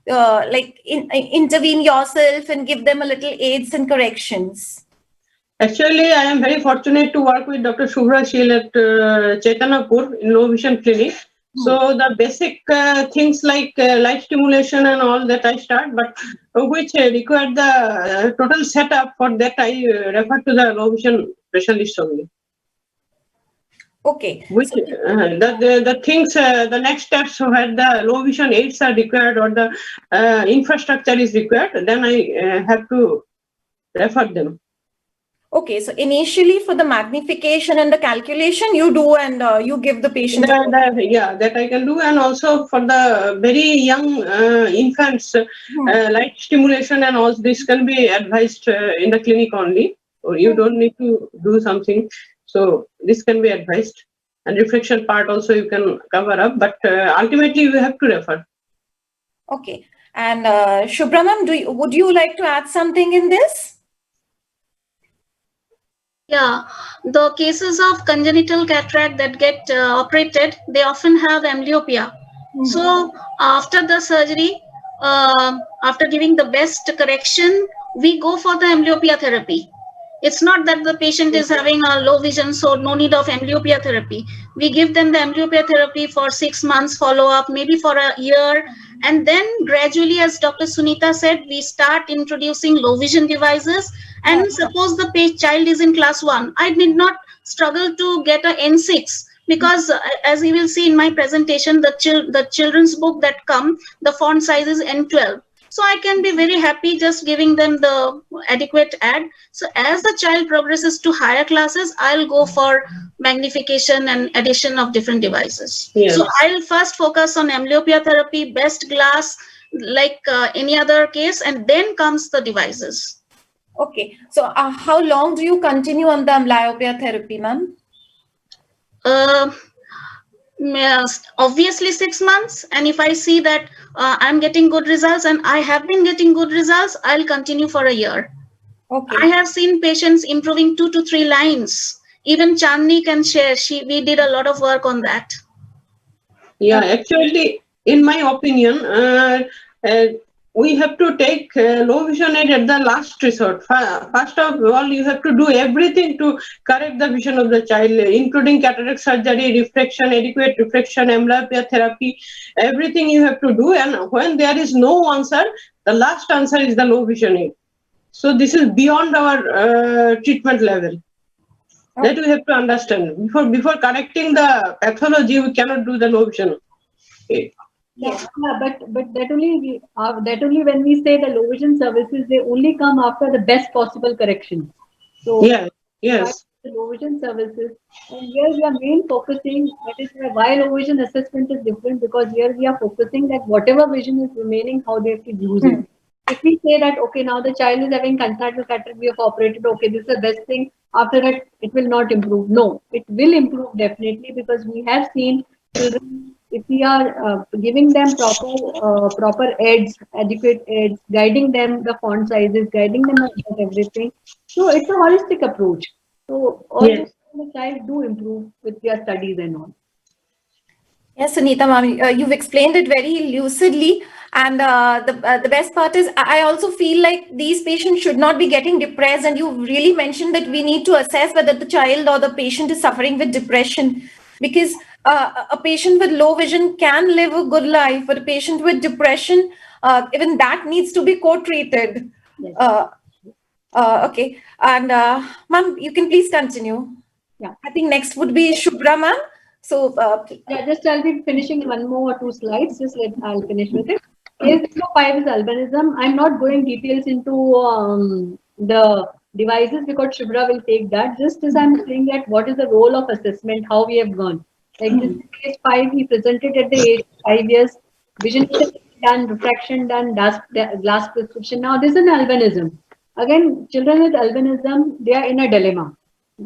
intervene yourself and give them a little aids and corrections? Actually, I am very fortunate to work with Dr. Shubhra Shil at Chaitanapur in low vision clinic. So the basic things like light stimulation and all that I start, but which required the total setup for that I refer to the low vision specialist only. Okay. Which the things, the next steps where the low vision aids are required or the infrastructure is required, then I have to refer them. Okay, so initially for the magnification and the calculation you do, and you give the patient. Yeah, that I can do, and also for the very young infants, light stimulation and all this can be advised in the clinic only. Or you don't need to do something. So this can be advised, and reflection part also you can cover up, but ultimately you have to refer. Okay, and Shubhra ma'am, would you like to add something in this? Yeah, the cases of congenital cataract that get operated, they often have amblyopia. So after the surgery, after giving the best correction, we go for the amblyopia therapy. It's not that the patient is having a low vision, so no need of amblyopia therapy. We give them the amblyopia therapy for 6 months follow up, maybe for a year. And then gradually, as Dr. Sunita said, we start introducing low vision devices. And suppose the child is in class 1, I did not struggle to get a N6 because as you will see in my presentation, the children's book that come, the font size is N12. So I can be very happy just giving them the adequate ad. So as the child progresses to higher classes, I'll go for magnification and addition of different devices. Yes. So I'll first focus on amblyopia therapy, best glass, like any other case, and then comes the devices. Okay. So how long do you continue on the amblyopia therapy, ma'am? Yes, obviously 6 months, and if I see that I'm getting good results and I have been getting good results, I'll continue for a year. Okay. I have seen patients improving 2 to 3 lines. Even Chandni can share, we did a lot of work on that. Yeah, actually, in my opinion, we have to take low vision aid at the last resort. First of all, you have to do everything to correct the vision of the child, including cataract surgery, refraction, adequate refraction, amblyopia therapy, everything you have to do. And when there is no answer, the last answer is the low vision aid. So this is beyond our treatment level. That we have to understand. Before correcting the pathology, we cannot do the low vision aid. Yeah, but that only when we say the low vision services, they only come after the best possible correction. So Yes. the low vision services, and here we are main focusing. That is why low vision assessment is different, because here we are focusing that whatever vision is remaining, how they have to use it. If we say that okay, now the child is having congenital cataract, we have operated. Okay, this is the best thing. After that, it will not improve. No, it will improve definitely, because we have seen children. If we are giving them proper aids, adequate aids, guiding them the font sizes, guiding them about everything. So it's a holistic approach. So all Yes. the child do improve with their studies and all. Yes, Sunita ma'am, you've explained it very lucidly. And the best part is I also feel like these patients should not be getting depressed. And you really mentioned that we need to assess whether the child or the patient is suffering with depression, because a patient with low vision can live a good life, but a patient with depression, even that needs to be co-treated. Yes. Okay. And ma'am, you can please continue. Yeah. I think next would be Shubhra ma'am. So Yeah, just I'll be finishing one more or two slides. I'll finish with it. Case number 5 is albinism. I'm not going details into the devices because Shubhra will take that. Just as I'm saying that what is the role of assessment, how we have gone. Like this is case 5, he presented at the age of 5 years, vision done, refraction done, glass prescription. Now this is an albinism. Again, children with albinism, they are in a dilemma.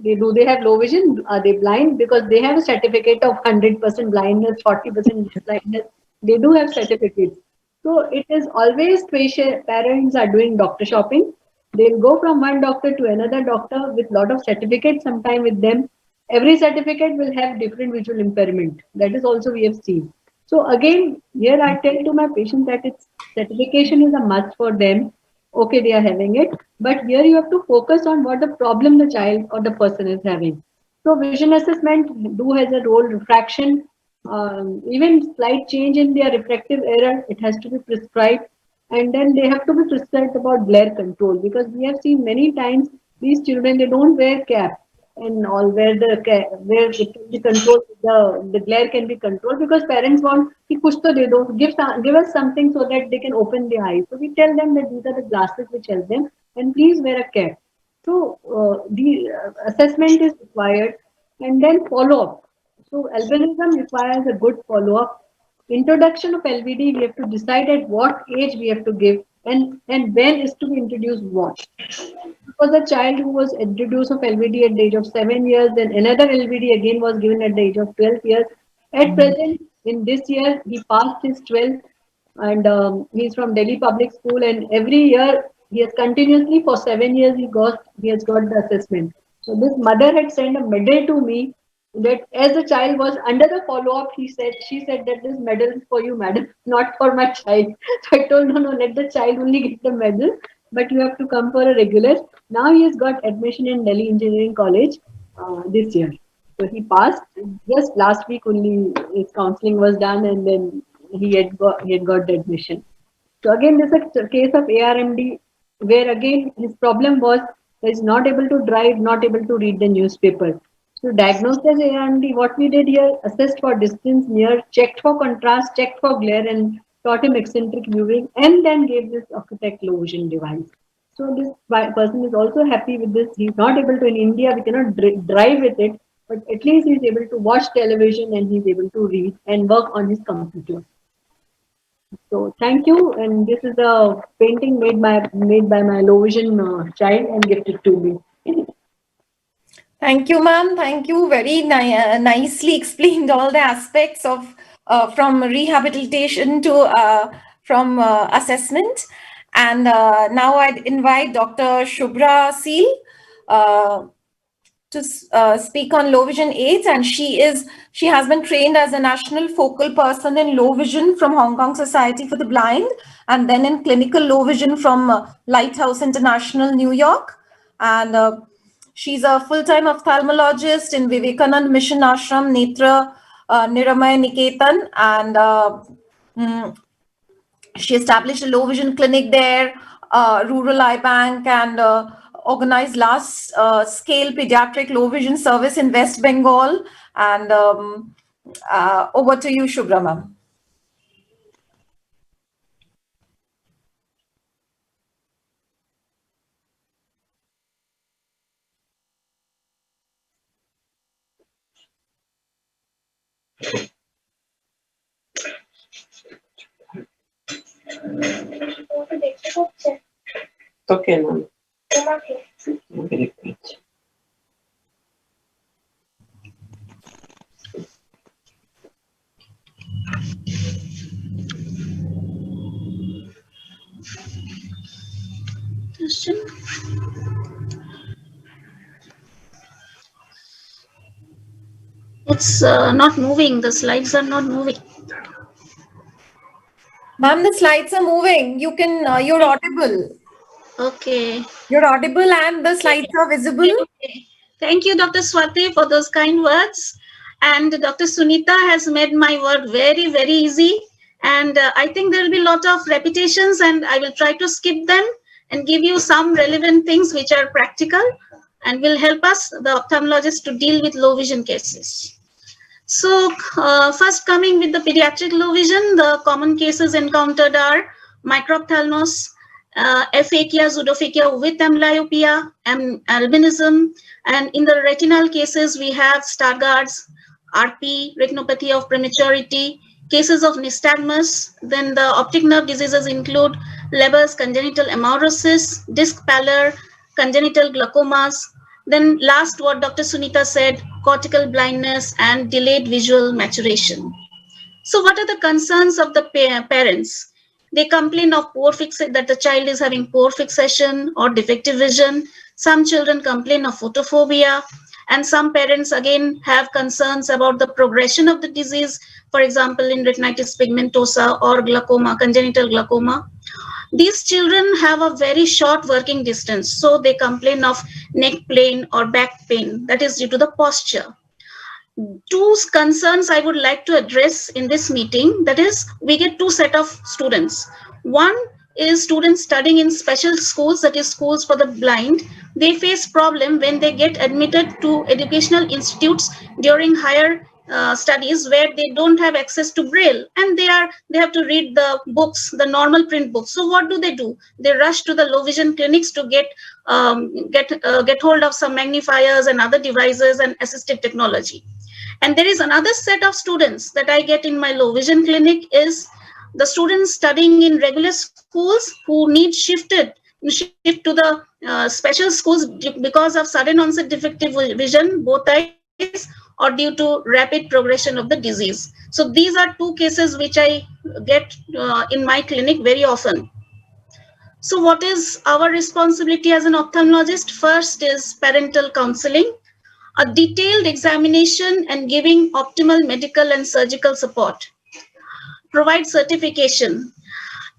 Do they have low vision? Are they blind? Because they have a certificate of 100% blindness, 40% blindness. They do have certificates. So it is always parents are doing doctor shopping. They'll go from one doctor to another doctor with lot of certificates sometime with them. Every certificate will have different visual impairment. That is also we have seen. So again, here I tell to my patient that it's certification is a must for them. Okay, they are having it, but here you have to focus on what the problem the child or the person is having. So vision assessment do has a role, refraction, even slight change in their refractive error, it has to be prescribed, and then they have to be prescribed about glare control, because we have seen many times these children, they don't wear cap and all, where it can be controlled, the glare can be controlled, because parents want ki kuch to de do, give us something so that they can open their eyes. So we tell them that these are the glasses which help them, and please wear a cap. So the assessment is required, and then follow up. So albinism requires a good follow up. Introduction of LVD, we have to decide at what age we have to give, and when is to be introduced what. Was a child who was introduced of LVD at the age of 7 years, then another LVD again was given at the age of 12 years. At present, in this year, he passed his 12th, and he's from Delhi Public School, and every year he has continuously for 7 years he has got the assessment. So this mother had sent a medal to me that as the child was under the follow-up, she said that this medal is for you, madam, not for my child. So I told, no, let the child only get the medal, but you have to come for a regular. Now he has got admission in Delhi Engineering College this year. So he passed just last week only. His counseling was done, and then he had got the admission. So again, this is a case of ARMD, where again his problem was that he's not able to drive, not able to read the newspaper. So diagnosed as ARMD, what we did here, assessed for distance, near, checked for contrast, checked for glare, and taught him eccentric viewing, and then gave this Occitec low vision device. So this person is also happy with this. He's not able to, in India, we cannot drive with it, but at least he's able to watch television and he's able to read and work on his computer. So thank you, and this is a painting made by my low vision child and gifted to me. Thank you, ma'am. Thank you. Very nicely explained all the aspects of from rehabilitation to from assessment. And now I'd invite Dr. Shubhra Seal to speak on low vision aids, and she has been trained as a national focal person in low vision from Hong Kong Society for the Blind, and then in clinical low vision from Lighthouse International, New York. And she's a full-time ophthalmologist in Vivekanand Mission Ashram, Netra Niramay Niketan, and she established a low vision clinic there, rural eye bank, and organized large-scale pediatric low vision service in West Bengal. And over to you, Shubhra, ma'am. Okay, ma'am. Very good. It's not moving. The slides are not moving. Ma'am, the slides are moving. You can, you're audible. Okay. You're audible and the slides are visible. Okay. Thank you, Dr. Swati, for those kind words. And Dr. Sunita has made my work very, very easy. And I think there will be a lot of repetitions, and I will try to skip them and give you some relevant things which are practical and will help us, the ophthalmologists, to deal with low vision cases. So first, coming with the pediatric low vision, the common cases encountered are microphthalmos, aphakia, pseudophakia with amblyopia, and albinism. And in the retinal cases, we have Stargardt's, RP, retinopathy of prematurity, cases of nystagmus. Then the optic nerve diseases include Leber's congenital amaurosis, disc pallor, congenital glaucomas. Then last, what Dr. Sunita said, cortical blindness and delayed visual maturation. So what are the concerns of the parents? They complain of poor fixation, that the child is having poor fixation or defective vision. Some children complain of photophobia, and some parents again have concerns about the progression of the disease, for example, in retinitis pigmentosa or glaucoma, congenital glaucoma. These children have a very short working distance, so they complain of neck pain or back pain. That is due to the posture. Two concerns I would like to address in this meeting, that is, we get two set of students. One is students studying in special schools, that is schools for the blind. They face problem when they get admitted to educational institutes during higher studies where they don't have access to Braille, and they have to read the books, the normal print books. So what do? They rush to the low vision clinics to get hold of some magnifiers and other devices and assistive technology. And there is another set of students that I get in my low vision clinic, is the students studying in regular schools who need shift to the special schools because of sudden onset defective vision, both eyes, or due to rapid progression of the disease. So these are two cases which I get in my clinic very often. So what is our responsibility as an ophthalmologist? First is parental counseling. a detailed examination and giving optimal medical and surgical support, provide certification,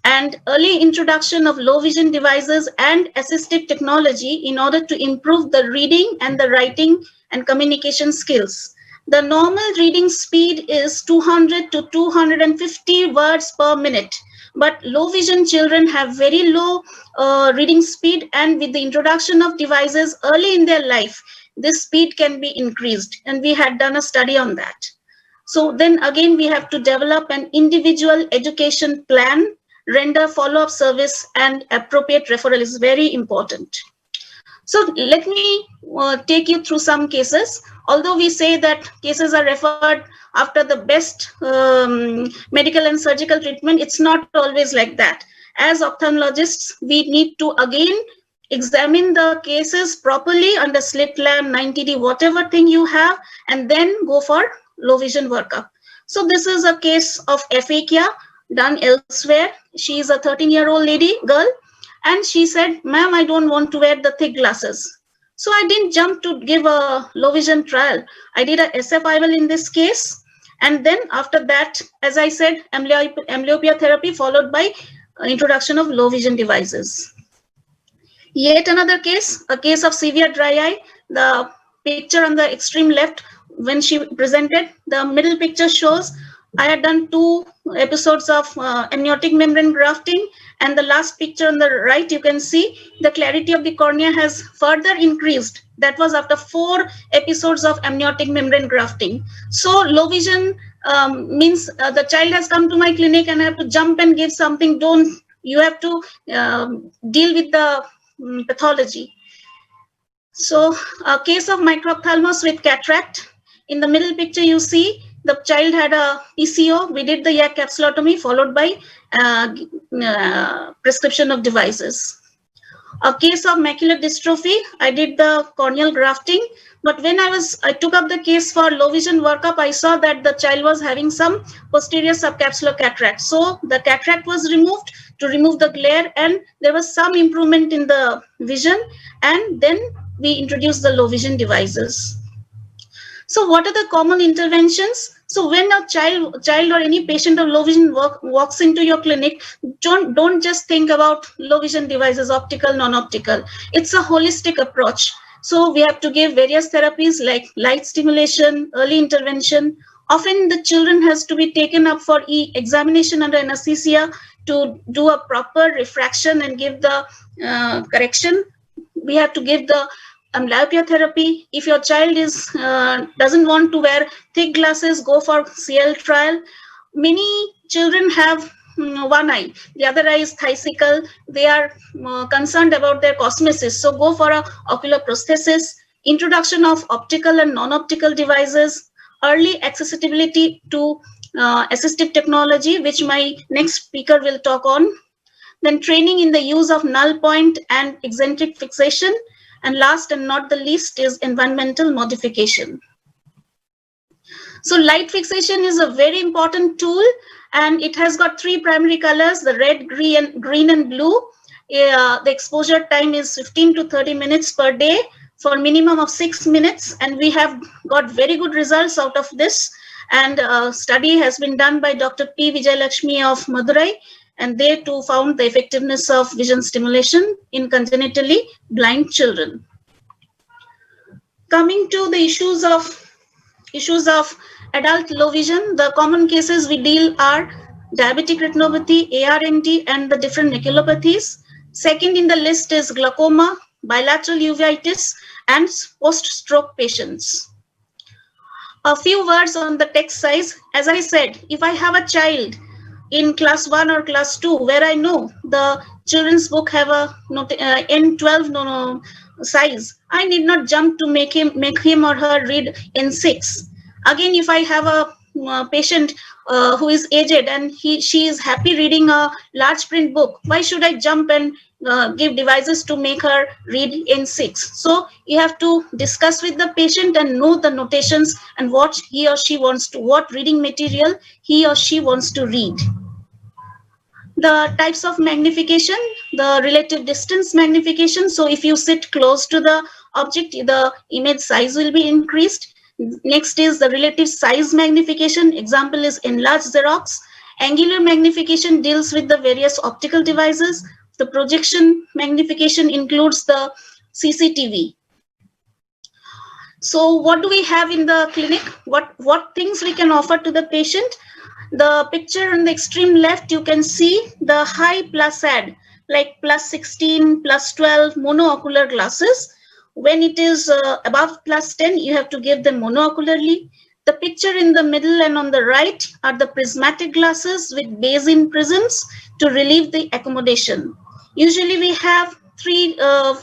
and early introduction of low vision devices and assistive technology in order to improve the reading and the writing and communication skills. The normal reading speed is 200 to 250 words per minute, but low vision children have very low reading speed, and with the introduction of devices early in their life, this speed can be increased, and we had done a study on that. So then again, we have to develop an individual education plan, render follow-up service, and appropriate referral is very important. So let me take you through some cases. Although we say that cases are referred after the best medical and surgical treatment, it's not always like that. As ophthalmologists, we need to again examine the cases properly under slit lamp, 90D, whatever thing you have, and then go for low vision workup. So this is a case of aphakia done elsewhere. She is a 13-year-old girl, and she said, "Ma'am, I don't want to wear the thick glasses." So I didn't jump to give a low vision trial. I did a SF-IVL in this case. And then after that, as I said, amblyopia therapy followed by introduction of low vision devices. Yet another case, a case of severe dry eye. The picture on the extreme left, when she presented, the middle picture shows I had done 2 episodes of amniotic membrane grafting, and the last picture on the right, you can see the clarity of the cornea has further increased. That was after 4 episodes of amniotic membrane grafting. So low vision means the child has come to my clinic and I have to jump and give something. You have to deal with the pathology. So a case of microphthalmos with cataract. In the middle picture, you see the child had a PCO. We did the YAG capsulotomy followed by prescription of devices. A case of macular dystrophy, I did the corneal grafting, but when I took up the case for low vision workup, I saw that the child was having some posterior subcapsular cataract. So the cataract was removed to remove the glare, and there was some improvement in the vision, and then we introduced the low vision devices. So what are the common interventions? So when a child or any patient of low vision walks into your clinic, don't just think about low vision devices, optical, non-optical. It's a holistic approach. So we have to give various therapies like light stimulation, early intervention. Often the children has to be taken up for examination under anesthesia to do a proper refraction and give the correction. We have to give the amblyopia therapy. If your child doesn't want to wear thick glasses, go for CL trial. Many children have one eye, the other eye is thicycle. They are concerned about their cosmesis, so go for a ocular prosthesis. Introduction of optical and non-optical devices, early accessibility to assistive technology, which my next speaker will talk on. Then training in the use of null point and eccentric fixation. And last and not the least is environmental modification. So light fixation is a very important tool, and it has got 3 primary colors, the red, green and blue. The exposure time is 15 to 30 minutes per day for a minimum of 6 minutes. And we have got very good results out of this. And a study has been done by Dr. P. Vijayalakshmi of Madurai, and they too found the effectiveness of vision stimulation in congenitally blind children. Coming to the issues of adult low vision, the common cases we deal are diabetic retinopathy, ARMD, and the different maculopathies. Second in the list is glaucoma, bilateral uveitis, and post-stroke patients. A few words on the text size. As I said, if I have a child in class 1 or class 2, where I know the children's book have a N12 size, I need not jump to make him or her read N6. Again, if I have a patient who is aged and she is happy reading a large print book, why should I jump and give devices to make her read N6? So you have to discuss with the patient and know the notations and what he or she wants to, what reading material he or she wants to read. The types of magnification, the relative distance magnification. So if you sit close to the object, the image size will be increased. Next is the relative size magnification. Example is enlarged Xerox. Angular magnification deals with the various optical devices. The projection magnification includes the CCTV. So what do we have in the clinic? What things we can offer to the patient? The picture on the extreme left, you can see the high plus ad, like plus 16, plus 12 monoocular glasses. When it is above plus 10, you have to give them monoocularly. The picture in the middle and on the right are the prismatic glasses with base-in prisms to relieve the accommodation. Usually we have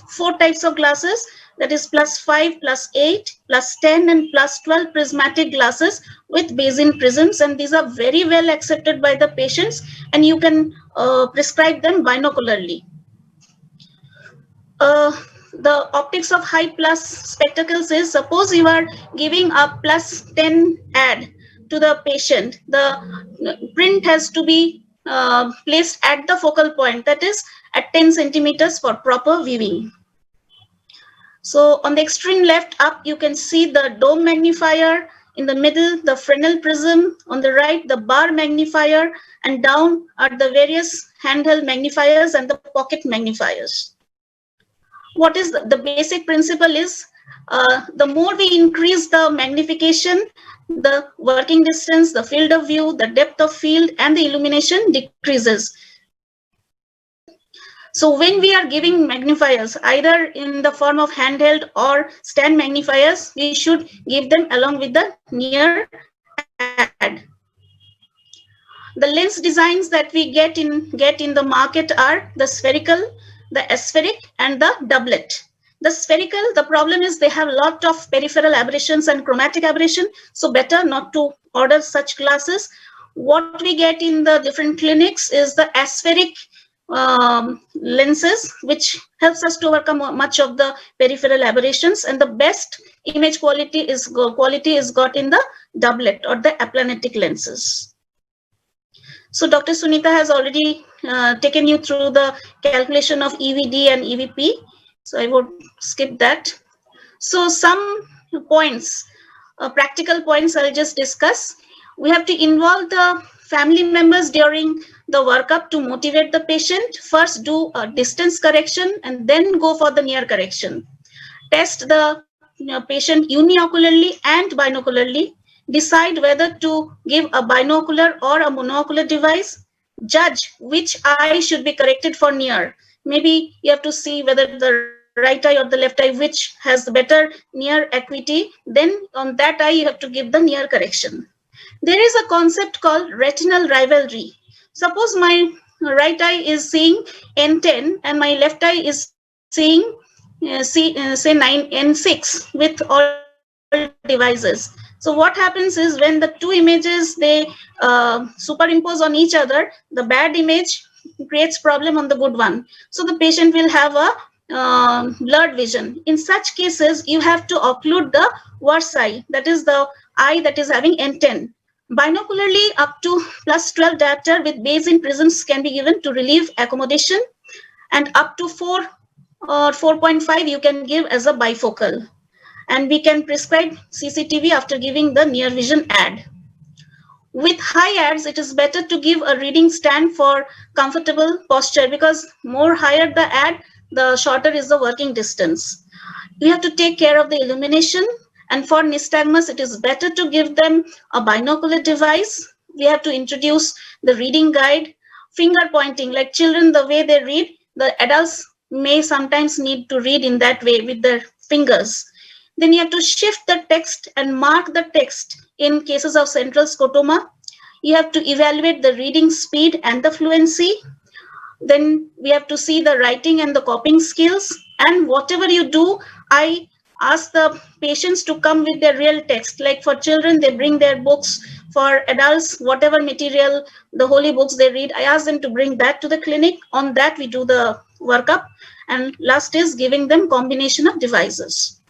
four types of glasses, that is plus 5, plus 8, plus 10 and plus 12 prismatic glasses with base-in prisms, and these are very well accepted by the patients, and you can prescribe them binocularly. The optics of high plus spectacles is, suppose you are giving a plus 10 ad to the patient, the print has to be placed at the focal point, that is at 10 centimeters for proper viewing. So on the extreme left up, you can see the dome magnifier, in the middle, the Fresnel prism, on the right, the bar magnifier, and down are the various handheld magnifiers and the pocket magnifiers. What is the basic principle is, the more we increase the magnification, the working distance, the field of view, the depth of field, and the illumination decreases. So when we are giving magnifiers, either in the form of handheld or stand magnifiers, we should give them along with the near ad. The lens designs that we get in the market are the spherical, the aspheric, and the doublet. The spherical, the problem is they have a lot of peripheral aberrations and chromatic aberration, so better not to order such glasses. What we get in the different clinics is the aspheric lenses, which helps us to overcome much of the peripheral aberrations, and the best image quality is got in the doublet or the aplanatic lenses. So Dr. Sunita has already taken you through the calculation of EVD and EVP, so I would skip that. So some points, practical points I'll just discuss. We have to involve the family members during the workup to motivate the patient. First do a distance correction and then go for the near correction. Test the patient uniocularly and binocularly. Decide whether to give a binocular or a monoocular device. Judge which eye should be corrected for near. Maybe you have to see whether the right eye or the left eye, which has the better near acuity. Then on that eye, you have to give the near correction. There is a concept called retinal rivalry. Suppose my right eye is seeing N10 and my left eye is seeing say 9N6 with all devices. So what happens is when the two images they superimpose on each other, the bad image creates problem on the good one. So the patient will have a blurred vision. In such cases, you have to occlude the worst eye, that is the eye that is having N10. Binocularly up to plus 12 diopter with base-in prisms can be given to relieve accommodation, and up to 4 or 4.5 you can give as a bifocal. And we can prescribe CCTV after giving the near vision ad. With high ads, it is better to give a reading stand for comfortable posture, because more higher the ad, the shorter is the working distance. We have to take care of the illumination, and for nystagmus, it is better to give them a binocular device. We have to introduce the reading guide, finger pointing, like children, the way they read, the adults may sometimes need to read in that way with their fingers. Then you have to shift the text and mark the text in cases of central scotoma. You have to evaluate the reading speed and the fluency. Then we have to see the writing and the copying skills. And whatever you do, I ask the patients to come with their real text. Like for children, they bring their books. For adults, whatever material, the holy books they read, I ask them to bring that to the clinic. On that, we do the workup. And last is giving them combination of devices.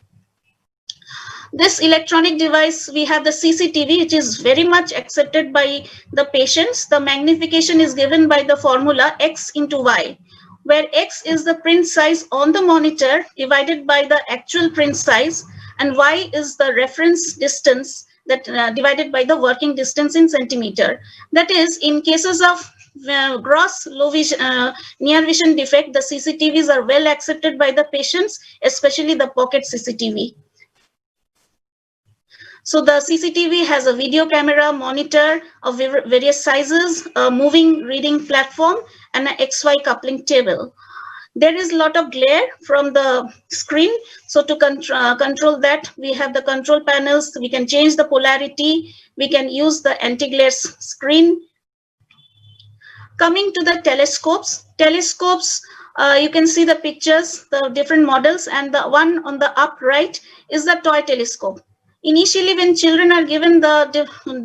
This electronic device, we have the CCTV, which is very much accepted by the patients. The magnification is given by the formula X into Y. where X is the print size on the monitor divided by the actual print size, and Y is the reference distance that divided by the working distance in centimeter. That is, in cases of gross low vision, near vision defect, the CCTVs are well accepted by the patients, especially the pocket CCTV. So the CCTV has a video camera, monitor of various sizes, a moving reading platform, and an XY coupling table. There is a lot of glare from the screen. So to control that, we have the control panels. We can change the polarity. We can use the anti-glare screen. Coming to the telescopes, you can see the pictures, the different models, and the one on the up right is the toy telescope. Initially, when children are given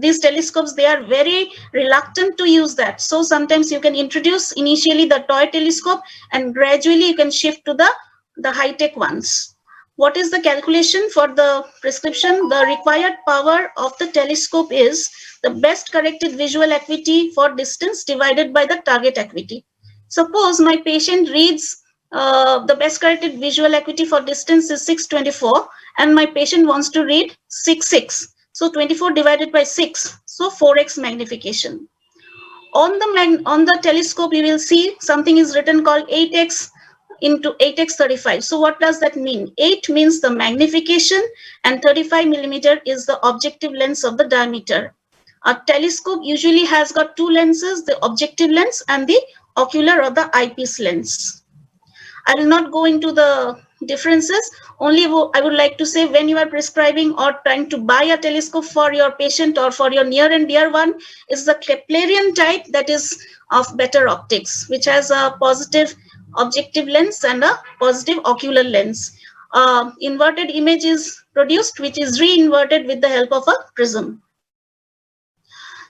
these telescopes, they are very reluctant to use that. So sometimes you can introduce initially the toy telescope, and gradually you can shift to the high-tech ones. What is the calculation for the prescription? The required power of the telescope is the best corrected visual acuity for distance divided by the target acuity. Suppose my patient reads the best corrected visual acuity for distance is 624, and my patient wants to read 6.6. So 24 divided by 6, so 4x magnification. On the telescope, you will see something is written called 8x into 8x 35. So what does that mean? 8 means the magnification, and 35 millimeter is the objective lens of the diameter. A telescope usually has got two lenses, the objective lens and the ocular or the eyepiece lens. I will not go into the differences. Only I would like to say, when you are prescribing or trying to buy a telescope for your patient or for your near and dear one, is the Keplerian type that is of better optics, which has a positive objective lens and a positive ocular lens. Inverted image is produced, which is re-inverted with the help of a prism.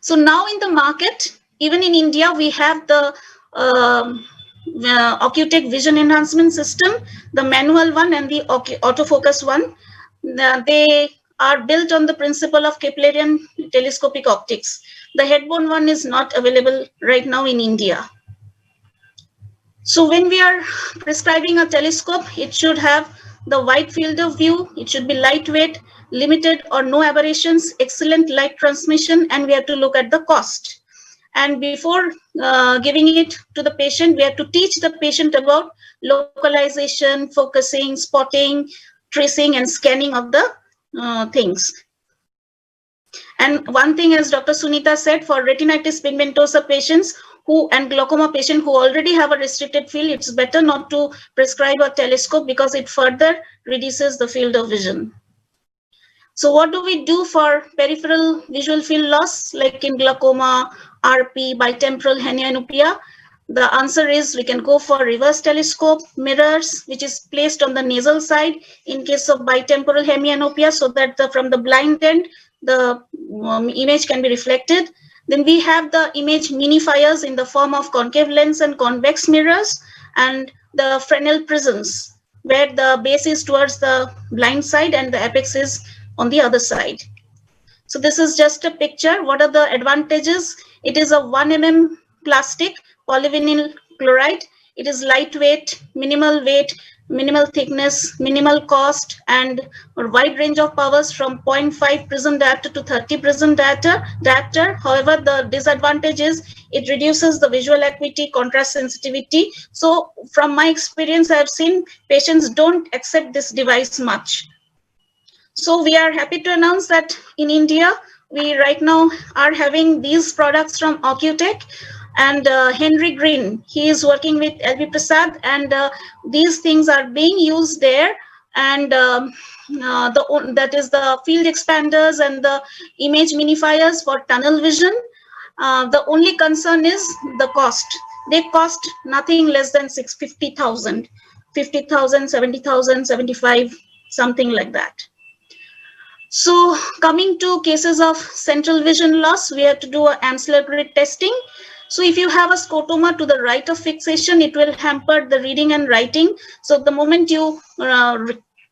So now in the market, even in India, we have the Ocutech vision enhancement system, the manual one and the autofocus one. They are built on the principle of Keplerian telescopic optics. The headbone one is not available right now in India. So when we are prescribing a telescope, it should have the wide field of view, it should be lightweight, limited or no aberrations, excellent light transmission, and we have to look at the cost. And before giving it to the patient, we have to teach the patient about localization, focusing, spotting, tracing, and scanning of the things. And one thing, as Dr. Sunita said, for retinitis pigmentosa patients and glaucoma patient who already have a restricted field, it's better not to prescribe a telescope because it further reduces the field of vision. So what do we do for peripheral visual field loss, like in glaucoma, RP, bitemporal hemianopia? The answer is we can go for reverse telescope mirrors, which is placed on the nasal side in case of bitemporal hemianopia, so that from the blind end, the image can be reflected. Then we have the image minifiers in the form of concave lens and convex mirrors, and the Fresnel prisms, where the base is towards the blind side and the apex is on the other side. So this is just a picture. What are the advantages? It is a 1 mm plastic, polyvinyl chloride. It is lightweight, minimal weight, minimal thickness, minimal cost, and a wide range of powers from 0.5 prism diopter to 30 prism diopter. However, the disadvantage is it reduces the visual acuity, contrast sensitivity. So from my experience, I have seen patients don't accept this device much. So we are happy to announce that in India, we right now are having these products from Ocutech. And Henry Green, he is working with LV Prasad, and these things are being used there. And that is the field expanders and the image minifiers for tunnel vision. The only concern is the cost. They cost nothing less than 50,000, 50,000, 70,000, 75, something like that. So coming to cases of central vision loss, we have to do an Amsler grid testing. So if you have a scotoma to the right of fixation, it will hamper the reading and writing. So the moment you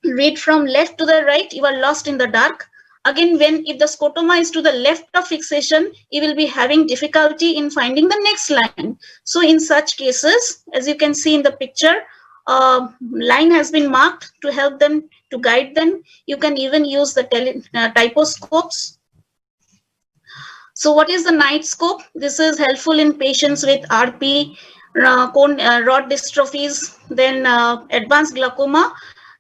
read from left to the right, you are lost in the dark. Again, if the scotoma is to the left of fixation, you will be having difficulty in finding the next line. So in such cases, as you can see in the picture, line has been marked to help them, to guide them. You can even use the typoscopes. So what is the night scope? This is helpful in patients with RP, rod dystrophies, then advanced glaucoma.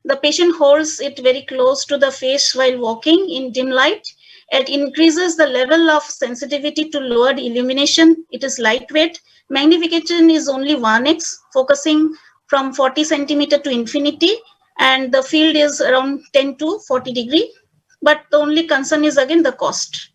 The patient holds it very close to the face while walking in dim light. It increases the level of sensitivity to lowered illumination. It is lightweight. Magnification is only 1x, focusing from 40 centimeter to infinity, and the field is around 10 to 40 degree. But the only concern is again the cost.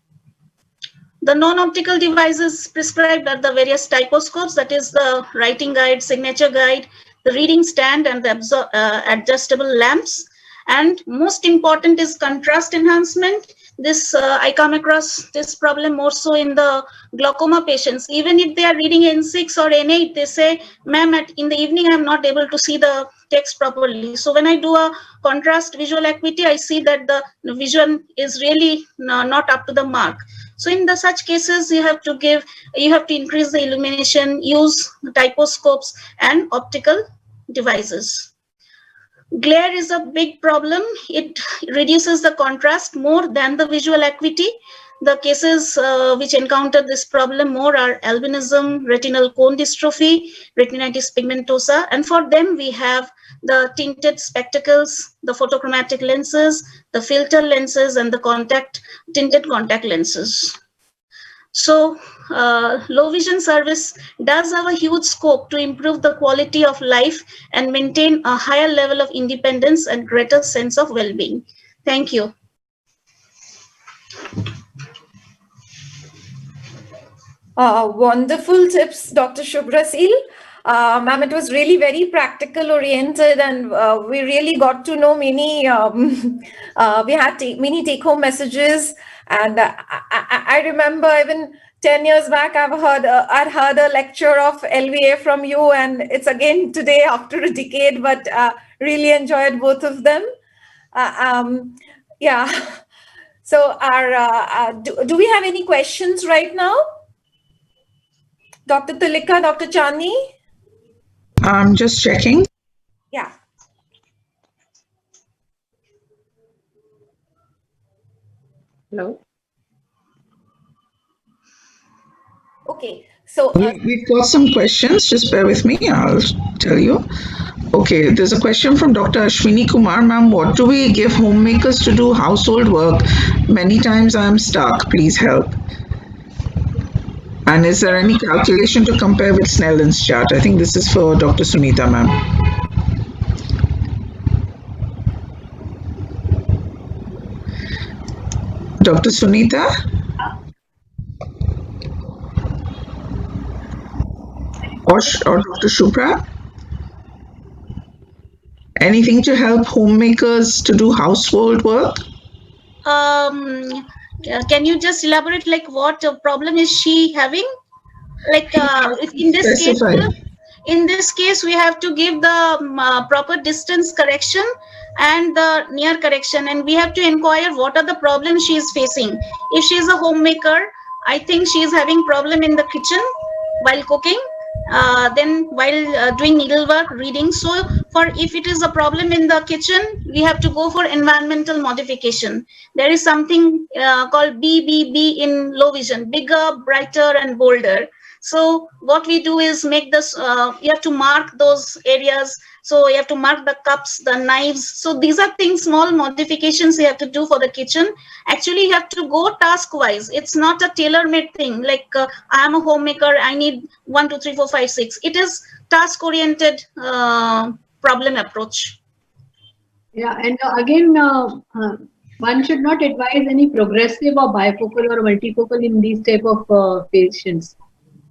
The non-optical devices prescribed are the various typoscopes, that is the writing guide, signature guide, the reading stand, and the adjustable lamps. And most important is contrast enhancement. This I come across this problem more so in the glaucoma patients. Even if they are reading N6 or N8, they say, ma'am, in the evening I'm not able to see the text properly. So when I do a contrast visual acuity, I see that the vision is really not up to the mark. So in such cases, you have to increase the illumination, use typoscopes and optical devices. Glare is a big problem. It reduces the contrast more than the visual acuity. The cases which encounter this problem more are albinism, retinal cone dystrophy, retinitis pigmentosa, and for them we have the tinted spectacles, the photochromatic lenses, the filter lenses, and the tinted contact lenses. So low vision service does have a huge scope to improve the quality of life and maintain a higher level of independence and greater sense of well-being. Thank you. Wonderful tips, Dr. Shubhra-Sil. Ma'am, it was really very practical oriented, and we really got to know many, we had many take-home messages. And I remember even 10 years back, I'd heard a lecture of LVA from you, and it's again today after a decade, but really enjoyed both of them. Yeah. So do we have any questions right now? Dr. Tulika, Dr. Chandni? I'm just checking. Yeah. Hello. Okay. So We've got some questions. Just bear with me. I'll tell you. Okay, there's a question from Dr. Ashwini Kumar. Ma'am, what do we give homemakers to do household work? Many times I'm stuck. Please help. And is there any calculation to compare with Snellen's chart? I think this is for Dr. Sunita, ma'am. Dr. Sunita? Or Dr. Shubhra? Anything to help homemakers to do household work? Can you just elaborate, like what problem is she having? Like in this case, we have to give the proper distance correction and the near correction, and we have to inquire what are the problems she is facing. If she is a homemaker, I think she is having problem in the kitchen while cooking, then while doing needlework, reading. So if it is a problem in the kitchen, we have to go for environmental modification. There is something called BBB in low vision: bigger, brighter, and bolder. So what we do is make this, you have to mark those areas. So you have to mark the cups, the knives. So these are things, small modifications you have to do for the kitchen. Actually, you have to go task wise. It's not a tailor-made thing. Like I am a homemaker, I need 1, 2, 3, 4, 5, 6. It is task-oriented problem approach. Yeah, and again, one should not advise any progressive or bifocal or multifocal in these type of patients.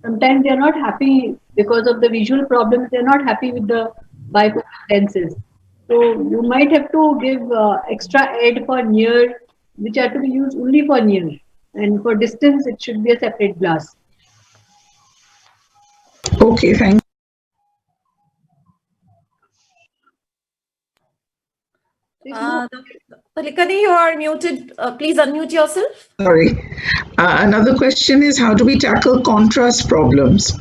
Sometimes they are not happy because of the visual problems. They are not happy with the bifocal lenses. So you might have to give extra aid for near, which are to be used only for near. And for distance, it should be a separate glass. Okay, thank you. Palikani, you are muted. Please unmute yourself. Sorry. Another question is, how do we tackle contrast problems?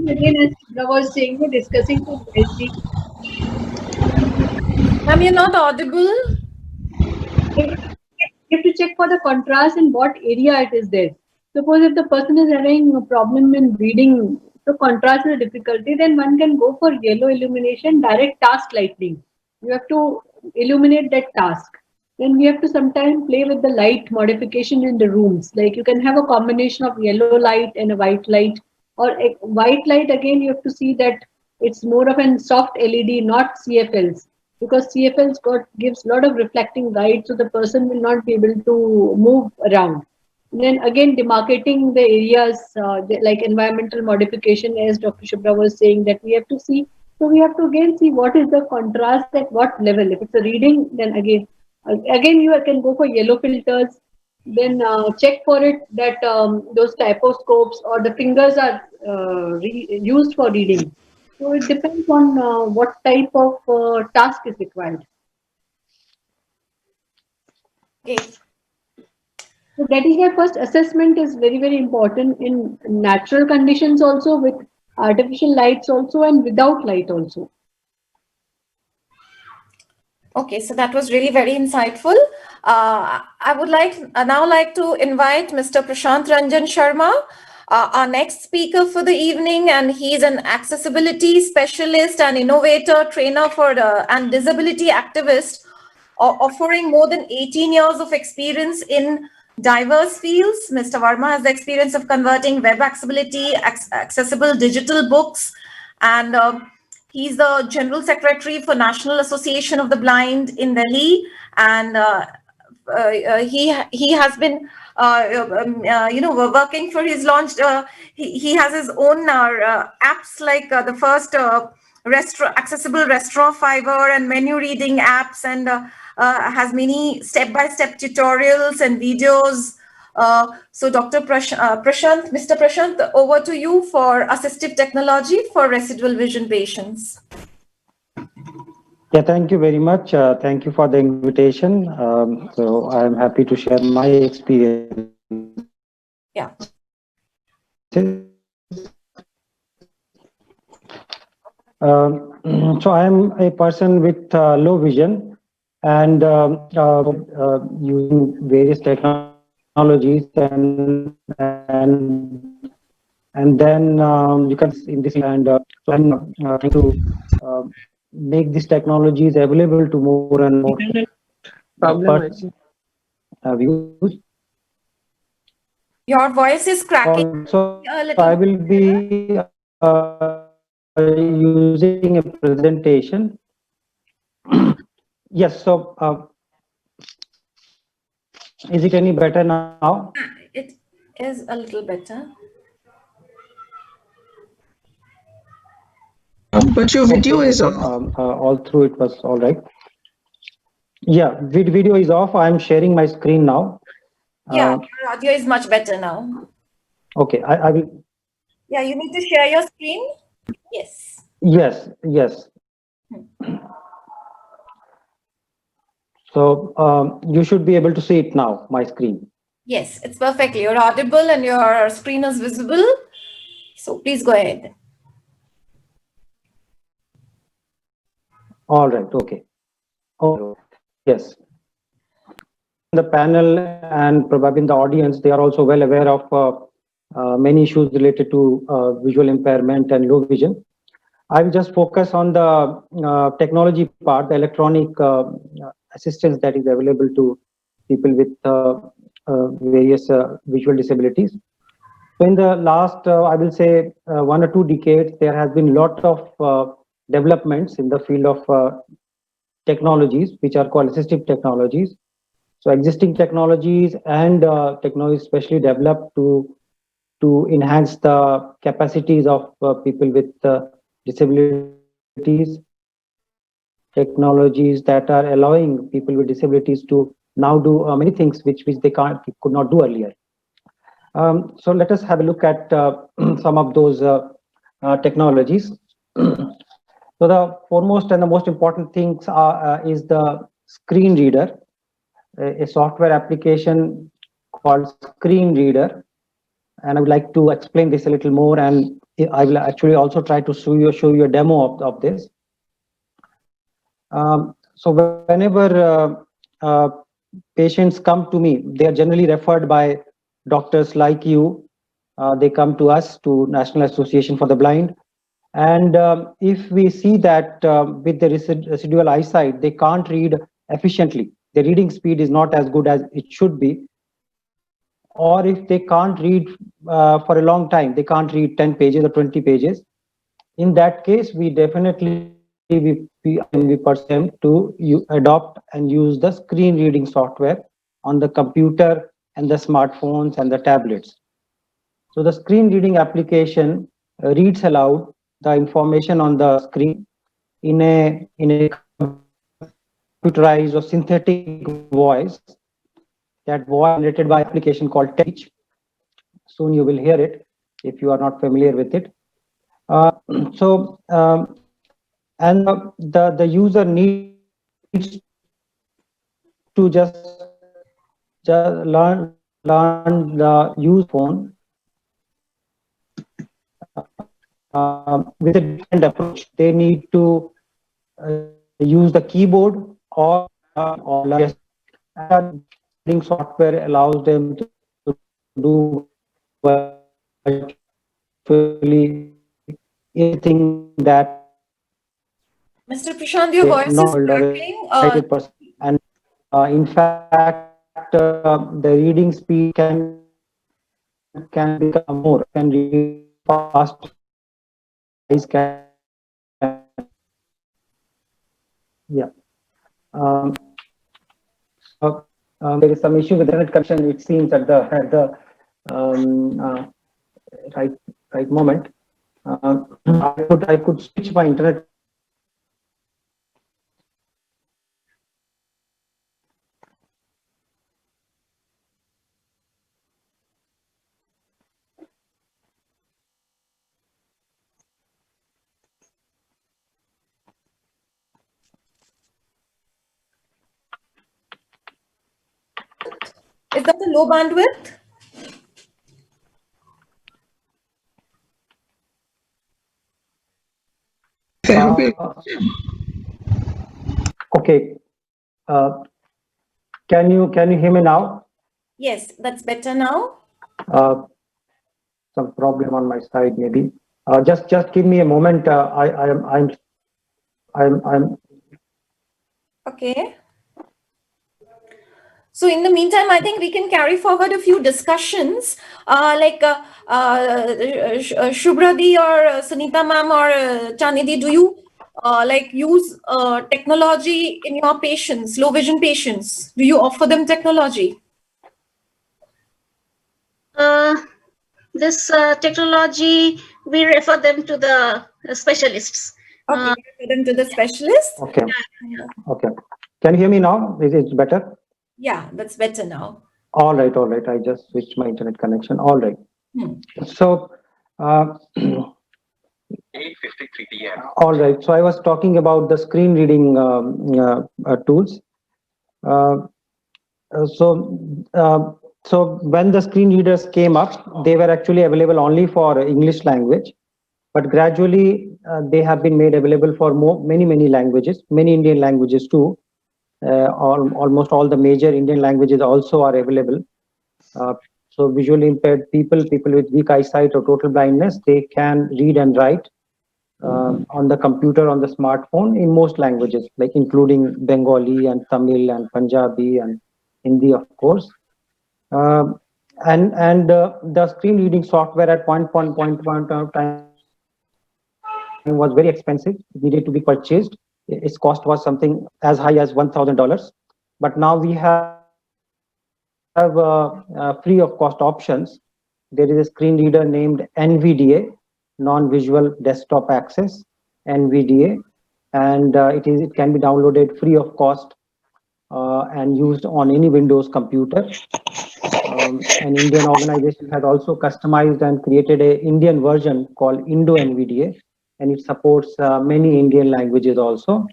Again, as Shubhra was saying, we're discussing the well-being. Ma'am, you're not audible. You have to check for the contrast in what area it is there. Suppose if the person is having a problem in reading, the contrast is a difficulty, then one can go for yellow illumination, direct task lighting. You have to illuminate that task. Then we have to sometimes play with the light modification in the rooms. Like you can have a combination of yellow light and a white light. Or a white light, again, you have to see that it's more of a soft LED, not CFLs, because CFLs gives a lot of reflecting light, so the person will not be able to move around. And then again, demarcating the areas like environmental modification, as Dr. Shubhra was saying, that we have to see. So we have to again see what is the contrast at what level. If it's a reading, then again you can go for yellow filters. Then check for it that those typoscopes or the fingers are used for reading. So it depends on what type of task is required. Okay. So that is why first assessment is very, very important in natural conditions also, with artificial lights also, and without light also. Okay, so that was really very insightful. I would now like to invite Mr. Prashant Ranjan Sharma, our next speaker for the evening, and he's an accessibility specialist and innovator, trainer and disability activist, offering more than 18 years of experience in diverse fields. Mr. Verma has the experience of converting web accessibility, accessible digital books, and he's the General Secretary for National Association of the Blind in Delhi, and he has been working for his launch. He has his own apps like the first accessible restaurant fiber and menu reading apps, and has many step-by-step tutorials and videos. So Dr. Prashant, Mr. Prashant, over to you for assistive technology for residual vision patients. Yeah, thank you very much. Thank you for the invitation. So I'm happy to share my experience. Yeah. So I'm a person with low vision, and using various technologies, and then you can in this, and so I'm trying to make these technologies available to more and more views. Your voice is cracking. So I will be using a presentation. Yes, so is it any better now? It is a little better. But your video is off. All through it was all right. Yeah, video is off. I'm sharing my screen now. Yeah, your audio is much better now. Okay, I will. Yeah, you need to share your screen. Yes. Yes. So you should be able to see it now, my screen. Yes, it's perfectly. You're audible and your screen is visible. So please go ahead. All right, okay. Oh, yes. The panel and probably in the audience, they are also well aware of many issues related to visual impairment and low vision. I will just focus on the technology part, the electronic assistance that is available to people with various visual disabilities. So in the last, I will say 1 or 2 decades, there has been a lot of developments in the field of technologies, which are called assistive technologies. So existing technologies and technologies specially developed to enhance the capacities of people with disabilities, technologies that are allowing people with disabilities to now do many things which they could not do earlier. So let us have a look at some of those technologies. So the foremost and the most important things is the screen reader, a software application called Screen Reader. And I would like to explain this a little more, and I will actually also try to show you a demo of this. So whenever patients come to me, they are generally referred by doctors like you. They come to us, to National Association for the Blind. And if we see that with the residual eyesight, they can't read efficiently, the reading speed is not as good as it should be, or if they can't read for a long time, they can't read 10 pages or 20 pages, in that case, we definitely we persuade them to adopt and use the screen reading software on the computer and the smartphones and the tablets. So the screen reading application reads aloud the information on the screen in a computerized or synthetic voice. That voice generated by application called Teach. Soon you will hear it if you are not familiar with it. And the user needs to just learn the use phone with a different approach. They need to use the keyboard or reading software allows them to do virtually anything that Mr. Prashant, your voice is cracking. And in fact, the reading speed can become more, can read fast. Yeah. There is some issue with the internet connection. It seems at the right moment. I could switch my internet. Is that a low bandwidth? Okay. Can you hear me now? Yes, that's better now. Some problem on my side, maybe. Just give me a moment. I'm Okay. So in the meantime, I think we can carry forward a few discussions, like Shubhradi or Sunita ma'am or Chanidhi, do you like use technology in your patients, low vision patients? Do you offer them technology? This technology, we refer them to the specialists. Okay, refer them to the specialists. okay. Okay. Can you hear me now? Is it better? Yeah, that's better now. All right. I just switched my internet connection. All right. So, 8:53 p.m. all right. So I was talking about the screen reading tools. So when the screen readers came up, they were actually available only for English language, but gradually they have been made available for many languages, many Indian languages too. Almost all the major Indian languages also are available. So visually impaired people with weak eyesight or total blindness, they can read and write on the computer, on the smartphone in most languages, like including Bengali and Tamil and Punjabi and Hindi, of course. The screen reading software at one point of time was very expensive. It needed to be purchased. Its cost was something as high as $1,000. But now we have free of cost options. There is a screen reader named NVDA, Non-Visual Desktop Access, NVDA, and it can be downloaded free of cost and used on any Windows computer. An Indian organization has also customized and created an Indian version called Indo NVDA, and it supports many Indian languages also.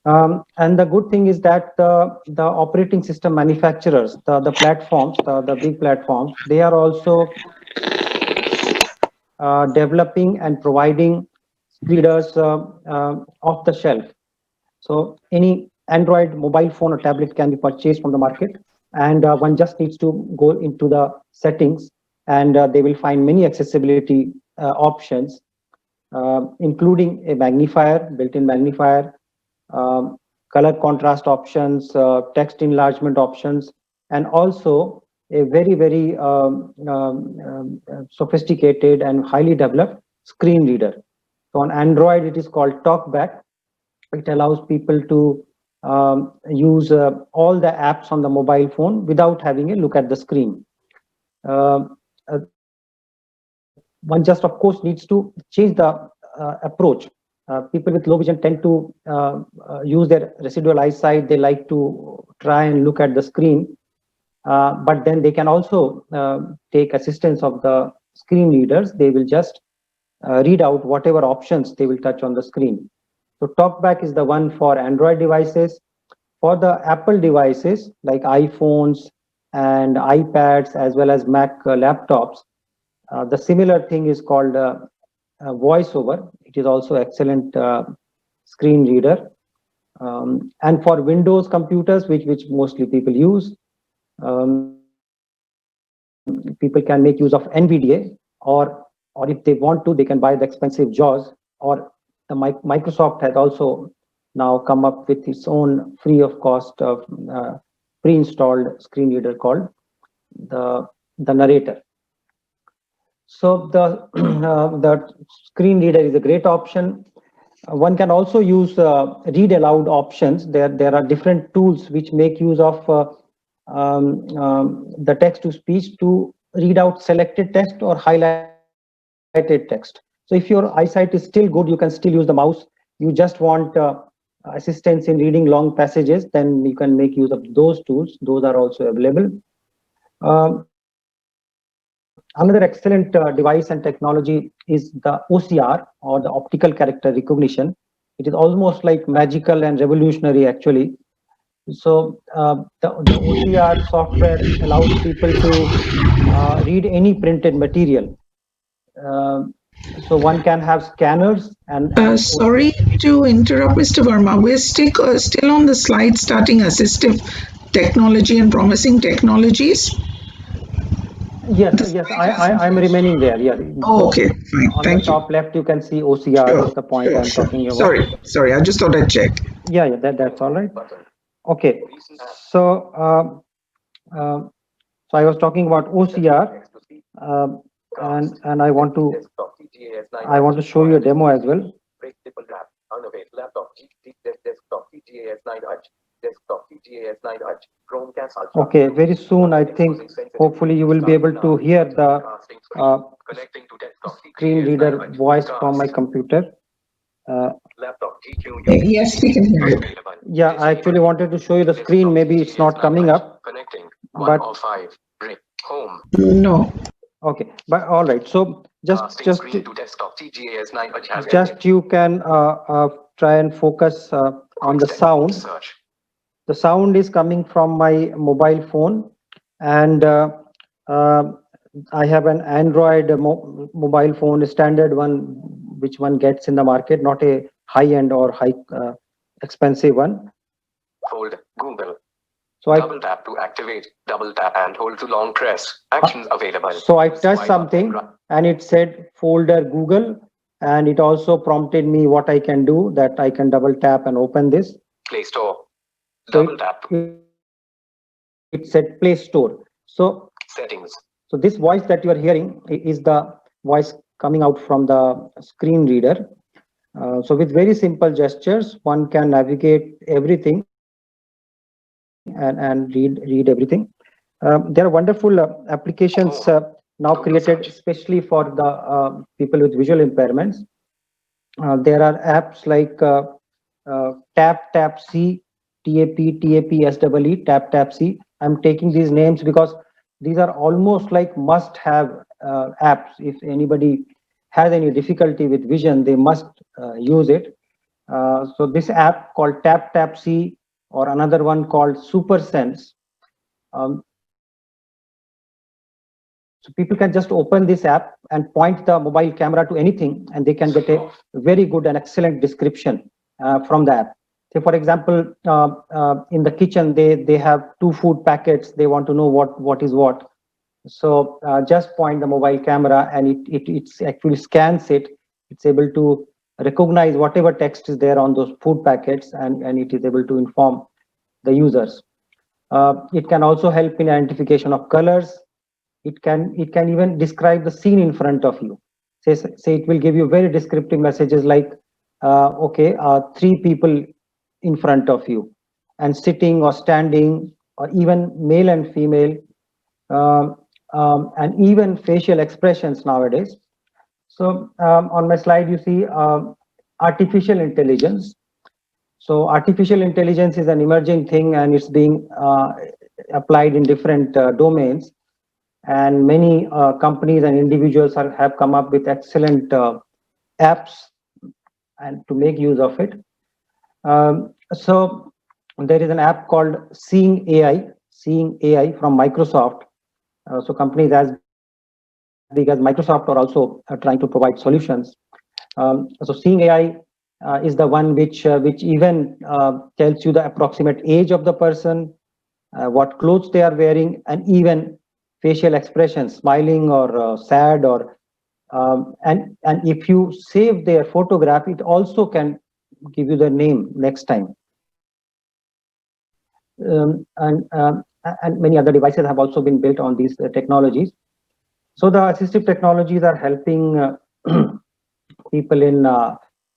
And the good thing is that the operating system manufacturers, the platforms, the big platforms, they are also developing and providing readers off the shelf. So any Android mobile phone or tablet can be purchased from the market, and one just needs to go into the settings, and they will find many accessibility options, including a magnifier, built-in magnifier, um, color contrast options, text enlargement options, and also a very sophisticated and highly developed screen reader. So on Android, it is called TalkBack. It allows people to use all the apps on the mobile phone without having a look at the screen. One just, of course, needs to change the approach. People with low vision tend to use their residual eyesight. They like to try and look at the screen, but then they can also take assistance of the screen readers. They will just read out whatever options they will touch on the screen. So TalkBack is the one for Android devices. For the Apple devices like iPhones and iPads as well as Mac laptops, the similar thing is called VoiceOver. It is also excellent screen reader. And for Windows computers, which mostly people use, people can make use of NVDA, or if they want to, they can buy the expensive JAWS, or the Microsoft has also now come up with its own free of cost of pre-installed screen reader called the Narrator. So the the screen reader is a great option. One can also use read aloud options. There are different tools which make use of the text to speech to read out selected text or highlighted text. So if your eyesight is still good, you can still use the mouse. You just want assistance in reading long passages, then you can make use of those tools. Those are also available. Another excellent device and technology is the OCR, or the optical character recognition. It is almost like magical and revolutionary, actually. So the OCR software allows people to read any printed material. So one can have scanners and Sorry to interrupt, Mr. Verma. We're still on the slide starting assistive technology and promising technologies. Yes, I'm remaining there. Yeah. Oh, okay, fine. On Thank the top left, you can see OCR is the point I'm talking about. Sorry, I just thought I'd check. Yeah, that's all right. Okay, so so I was talking about OCR, and I want to show you a demo as well. Okay, very soon, I think, hopefully you will be able to hear the screen reader voice from my computer. Yes, we can hear it. Yeah, I actually wanted to show you the screen. Maybe it's not coming up, but No. okay, but all right. So just you can try and focus on the sound. The sound is coming from my mobile phone, and I have an Android mobile phone, a standard one, which one gets in the market, not a high-end or expensive one. Hold Google. So double tap to activate, double tap and hold to long press. Actions available. So I touched something and it said folder Google, and it also prompted me what I can do, that I can double tap and open this. Play Store. So Double tap. It said Play Store. So settings. So this voice that you are hearing is the voice coming out from the screen reader. So with very simple gestures, one can navigate everything and read everything. There are wonderful applications now created especially for the people with visual impairments. There are apps like TapTapSee, TAPSEE, TapTapSee. I'm taking these names because these are almost like must-have apps. If anybody has any difficulty with vision, they must use it. So this app called TapTapSee, or another one called SuperSense. So people can just open this app and point the mobile camera to anything, and they can get a very good and excellent description from the app. Say, for example, in the kitchen, they have 2 food packets. They want to know what is what. So just point the mobile camera, and it actually scans it. It's able to recognize whatever text is there on those food packets, and it is able to inform the users. It can also help in identification of colors. It can even describe the scene in front of you. Say it will give you very descriptive messages like, okay, 3 people in front of you, and sitting or standing, or even male and female, and even facial expressions nowadays. So on my slide, you see artificial intelligence. So artificial intelligence is an emerging thing, and it's being applied in different domains. And many companies and individuals have come up with excellent apps and to make use of it. So there is an app called Seeing AI from Microsoft. So companies as big as Microsoft are also trying to provide solutions. So Seeing AI is the one which even tells you the approximate age of the person, what clothes they are wearing, and even facial expressions, smiling or sad, or and if you save their photograph, it also can give you the name next time. And many other devices have also been built on these technologies. So the assistive technologies are helping people in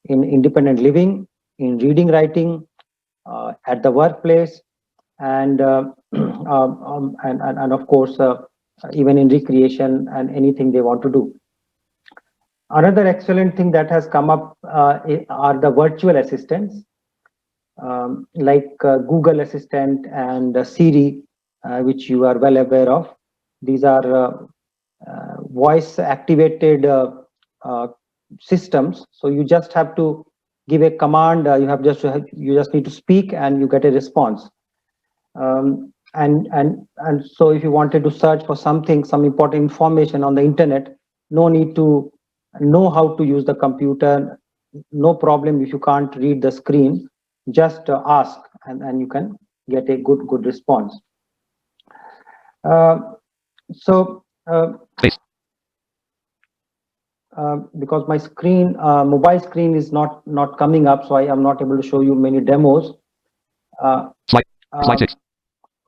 independent living, in reading, writing, at the workplace, and of course even in recreation and anything they want to do. Another excellent thing that has come up are the virtual assistants, like Google Assistant and Siri, which you are well aware of. These are voice activated systems. So you just have to give a command. You just need to speak, and you get a response. And so if you wanted to search for some important information on the internet, no need to know how to use the computer. No problem if you can't read the screen. Just ask, and you can get a good response. Because my screen, mobile screen, is not coming up, so I am not able to show you many demos. Slide 6.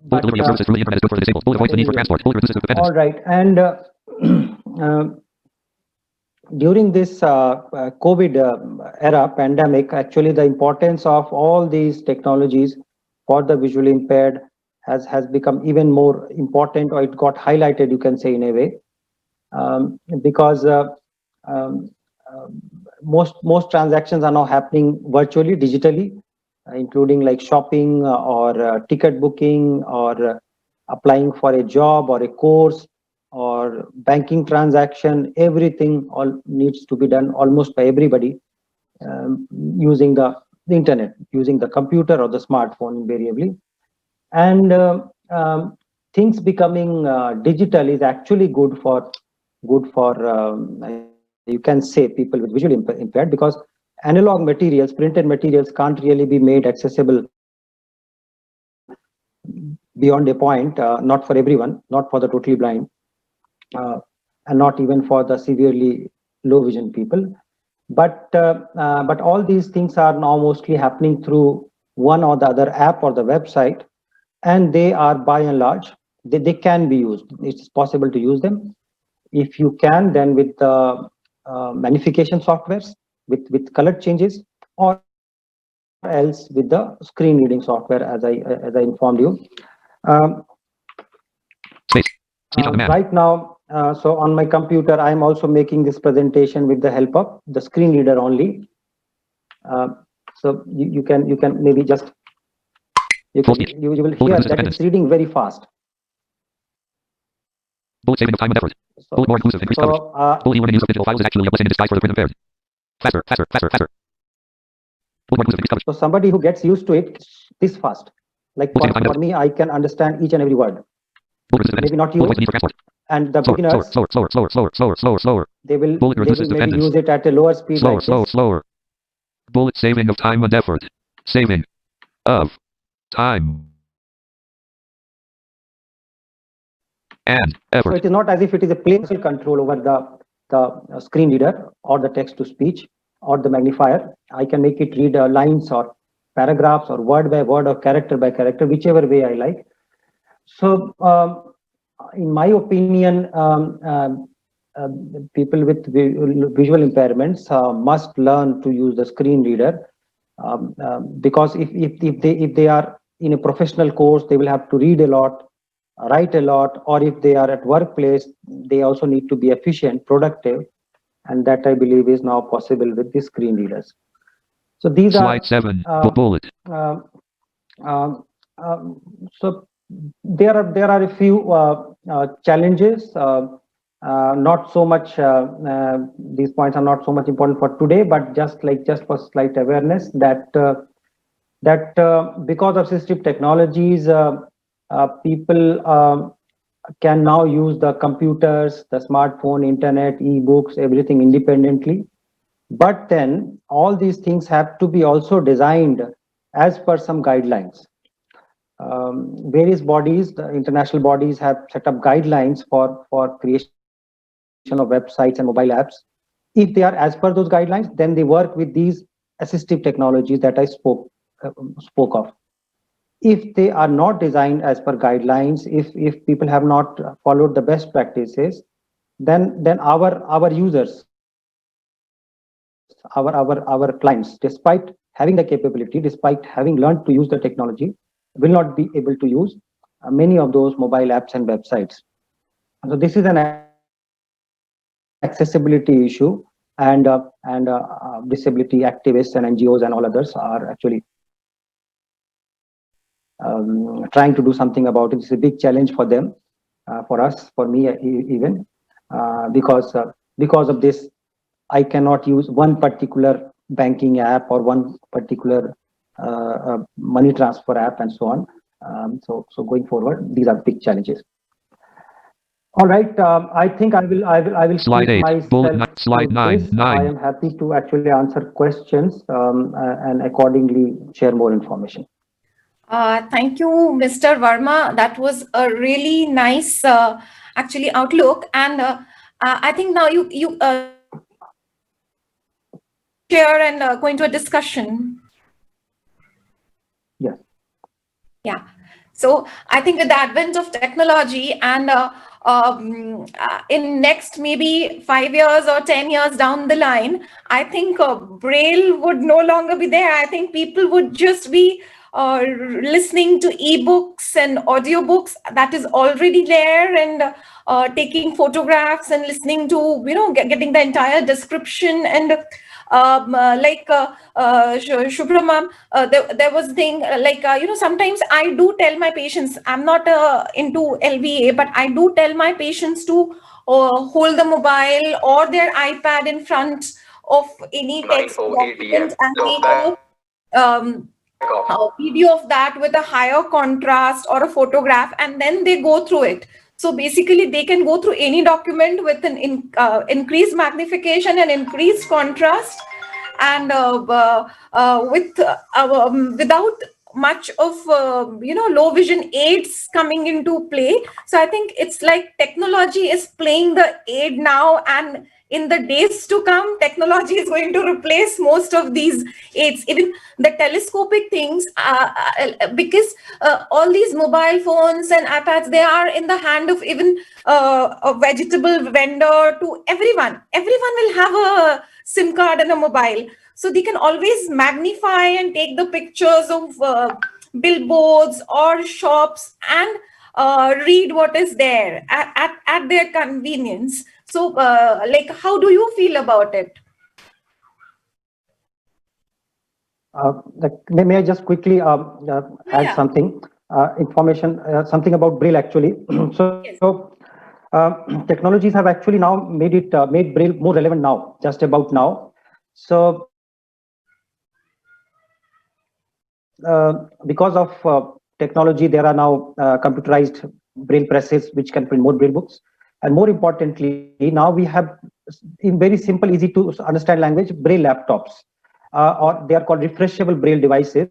Bullet delivery of services through the internet is good for the disabled. Bullet avoids the need for transport. Bullet reduces dependence. All right, and during this COVID era, pandemic, actually the importance of all these technologies for the visually impaired has become even more important, or it got highlighted, you can say, in a way, because most transactions are now happening virtually, digitally, including like shopping or ticket booking, or applying for a job or a course or banking transaction. Everything all needs to be done almost by everybody using the internet, using the computer or the smartphone invariably. And things becoming digital is actually good for you can say people with visually impaired, because analog materials, printed materials, can't really be made accessible beyond a point, not for everyone, not for the totally blind, and not even for the severely low vision people. But all these things are now mostly happening through one or the other app or the website, and they are, by and large, they can be used. It's possible to use them. If you can, then with the magnification softwares, with color changes, or else with the screen reading software, as I informed you. Right now, so on my computer, I am also making this presentation with the help of the screen reader only. So you can maybe just you will hear that it's reading very fast. Bullet saving of time and effort. Bullet more inclusive. Increased coverage. Bullet e-learning use of digital files is actually a blessing in disguise for the print impaired. Faster, faster, faster, faster. Bullet more inclusive. Increased coverage. So somebody who gets used to it this fast, like Bullet saving time for me, I can understand each and every word. Bullet resistant Maybe not Bullet you, weight the need for transport. and the Slower, beginners, slower, slower, slower, slower, slower, slower, slower. they will Bullet reduces maybe dependence. use it at a lower speed Slower, like slower, this. slower. Bullet saving of time and effort. Saving of time and So effort. it is not as if it is a playful control over the screen reader or the text to speech or the magnifier. I can make it read lines or paragraphs or word by word or character by character, whichever way I like. So in my opinion, people with visual impairments must learn to use the screen reader, because if they are in a professional course, they will have to read a lot, write a lot, or if they are at workplace, they also need to be efficient, productive, and that I believe is now possible with the screen readers. So these Slide 7. Bullet. are so there are a few challenges. Not so much. These points are not so much important for today, but just for slight awareness that because of assistive technologies, people can now use the computers, the smartphone, internet, e-books, everything independently. But then all these things have to be also designed as per some guidelines. Various bodies, the international bodies, have set up guidelines for creation of websites and mobile apps. If they are as per those guidelines, then they work with these assistive technologies that I spoke of. If they are not designed as per guidelines, if people have not followed the best practices, then our users, our clients, despite having the capability, despite having learned to use the technology, will not be able to use many of those mobile apps and websites. So this is an accessibility issue, and disability activists and NGOs and all others are actually trying to do something about it. It's a big challenge for them, for us, for me even, because of this, I cannot use one particular banking app or one particular money transfer app and so on. So going forward, these are big challenges. All right, I think I will Slide keep 8. myself Bullet. Slide to 9. this. I 9. am happy to actually answer questions and accordingly share more information. Thank you, Mr. Verma. That was a really nice, actually, outlook. And I think now you share and go into a discussion. Yes. Yeah. So I think with the advent of technology and in next maybe 5 years or 10 years down the line, I think Braille would no longer be there. I think people would just be listening to ebooks and audiobooks that is already there, and taking photographs and listening to, getting the entire description. And Shubhra ma'am, there was thing sometimes I do tell my patients, I'm not into LVA, but I do tell my patients to hold the mobile or their iPad in front of any text 9:08 PM. document and take a video of that with a higher contrast or a photograph, and then they go through it. So basically, they can go through any document with an increased magnification and increased contrast, and without much of low vision aids coming into play. So I think it's like technology is playing the aid now, and in the days to come, technology is going to replace most of these aids, even the telescopic things, because all these mobile phones and iPads, they are in the hand of even a vegetable vendor to everyone. Everyone will have a SIM card and a mobile. So they can always magnify and take the pictures of billboards or shops and read what is there at their convenience. So how do you feel about it? May I just quickly add something, information, something about Braille actually. So technologies have actually now made Braille more relevant now, just about now. So because of technology, there are now computerized Braille presses which can print more Braille books. And more importantly, now we have, in very simple, easy to understand language, Braille laptops, or they are called refreshable Braille devices.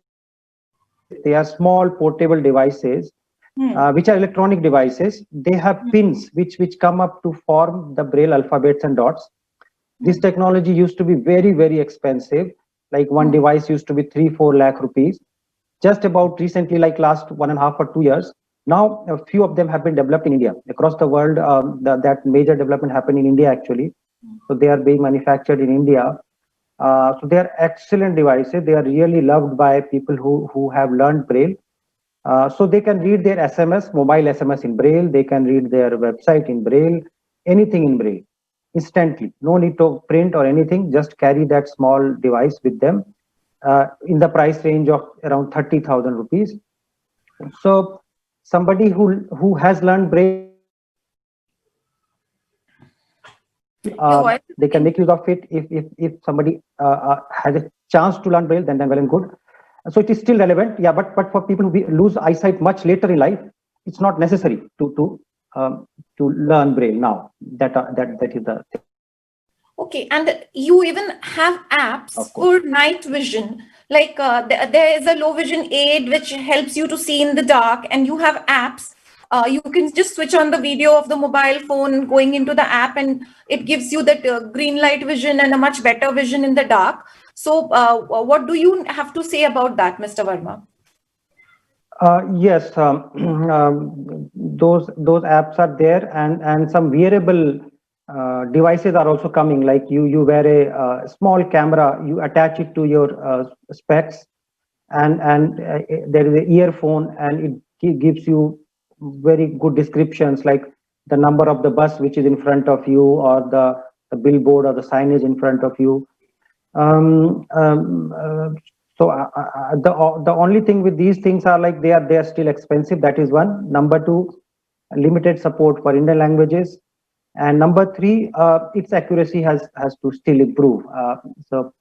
They are small portable devices, which are electronic devices. They have pins which come up to form the Braille alphabets and dots. This technology used to be very, very expensive. Like one device used to be 3-4 lakh rupees. Just about recently, like last 1.5 or 2 years, now a few of them have been developed in India. Across the world, that major development happened in India actually. So they are being manufactured in India. So they are excellent devices. They are really loved by people who have learned Braille. So they can read their SMS, mobile SMS in Braille. They can read their website in Braille, anything in Braille, instantly. No need to print or anything. Just carry that small device with them in the price range of around 30,000 rupees. So somebody who has learned Braille, they can make use of it. If somebody has a chance to learn Braille, then well and good. So it is still relevant, yeah. But for people who lose eyesight much later in life, it's not necessary to learn Braille now. That is the thing. Okay, and you even have apps for night vision. Like there is a low vision aid which helps you to see in the dark, and you have apps. You can just switch on the video of the mobile phone going into the app, and it gives you that green light vision and a much better vision in the dark. So what do you have to say about that, Mr. Verma? Yes, those apps are there, and some wearable devices are also coming. Like you wear a small camera, you attach it to your specs, and there is an earphone, and it gives you very good descriptions, like the number of the bus which is in front of you, or the billboard or the signage in front of you. So the only thing with these things are like they are still expensive. That is one. Number two, limited support for Indian languages, and number three, its accuracy has to still improve. But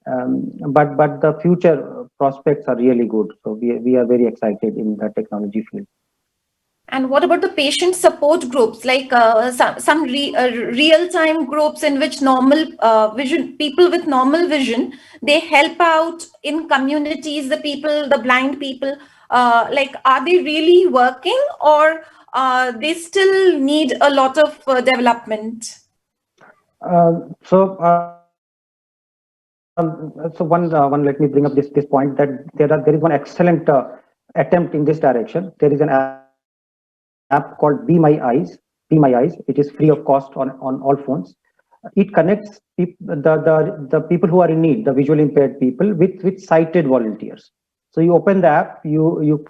the future prospects are really good. So we are very excited in the technology field. And what about the patient support groups, like some real-time groups in which normal vision people with normal vision, they help out in communities, the blind people, like are they really working, or they still need a lot of development? So one let me bring up this point, that there is one excellent attempt in this direction. There is an app called Be My Eyes, which is free of cost on all phones. It connects the people who are in need, the visually impaired people, with sighted volunteers. So you open the app, you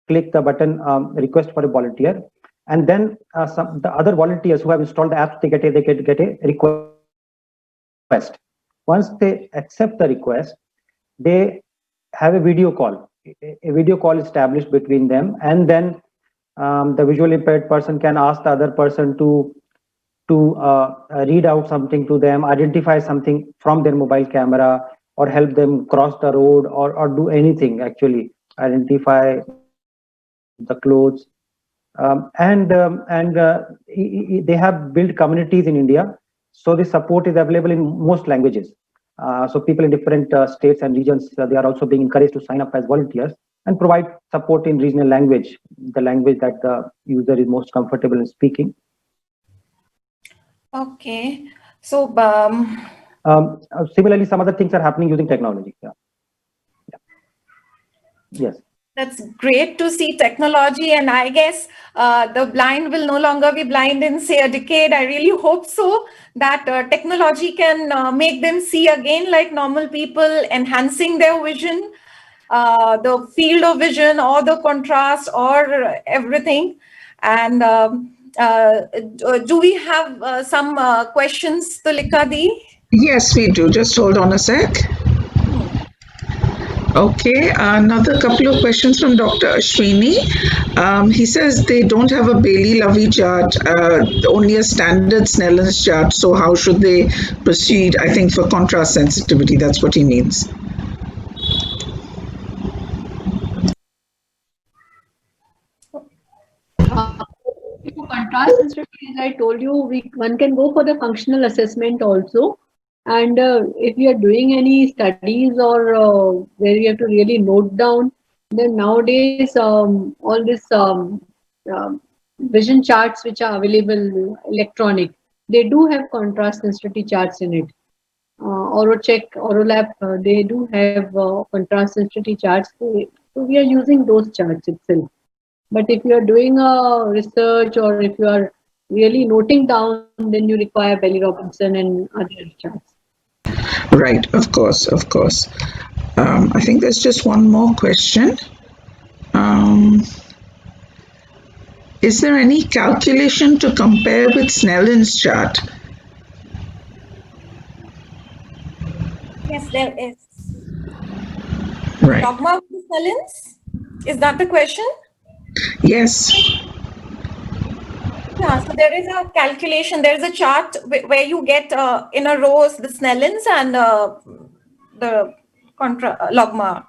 click the button request for a volunteer, and then the other volunteers who have installed the app, they get a request. Once they accept the request, they have a video call. A video call established between them, and then the visually impaired person can ask the other person to read out something to them, identify something from their mobile camera, or help them cross the road, or do anything, actually identify the clothes. They have built communities in India, so the support is available in most languages. So people in different states and regions, they are also being encouraged to sign up as volunteers and provide support in regional language, the language that the user is most comfortable in speaking. Okay, so similarly, some other things are happening using technology. Yeah. Yes. That's great to see technology, and I guess the blind will no longer be blind in, say, a decade. I really hope so, that technology can make them see again like normal people, enhancing their vision, the field of vision, or the contrast, or everything. And do we have some questions, Tulika Di? Yes, we do. Just hold on a sec. Okay, another couple of questions from Dr. Ashwini. He says they don't have a Bailey-Lovey chart, only a standard Snellen's chart. So how should they proceed? I think for contrast sensitivity, that's what he means. For contrast sensitivity, as I told you, one can go for the functional assessment also. And if you are doing any studies or where you have to really note down, then nowadays all this um, vision charts which are available electronic, they do have contrast sensitivity charts in it. OroCheck, OroLab, they do have contrast sensitivity charts. So we are using those charts itself. But if you are doing a research or if you are really noting down, then you require Belly Robinson and other charts. Right, of course, of course. I think there's just one more question. Is there any calculation to compare with Snellen's chart? Yes, there is. Right. Logma of the Snellen's? Is that the question? Yes. Yeah, so there is a calculation, there is a chart where you get in a rows the Snellen's and the logma.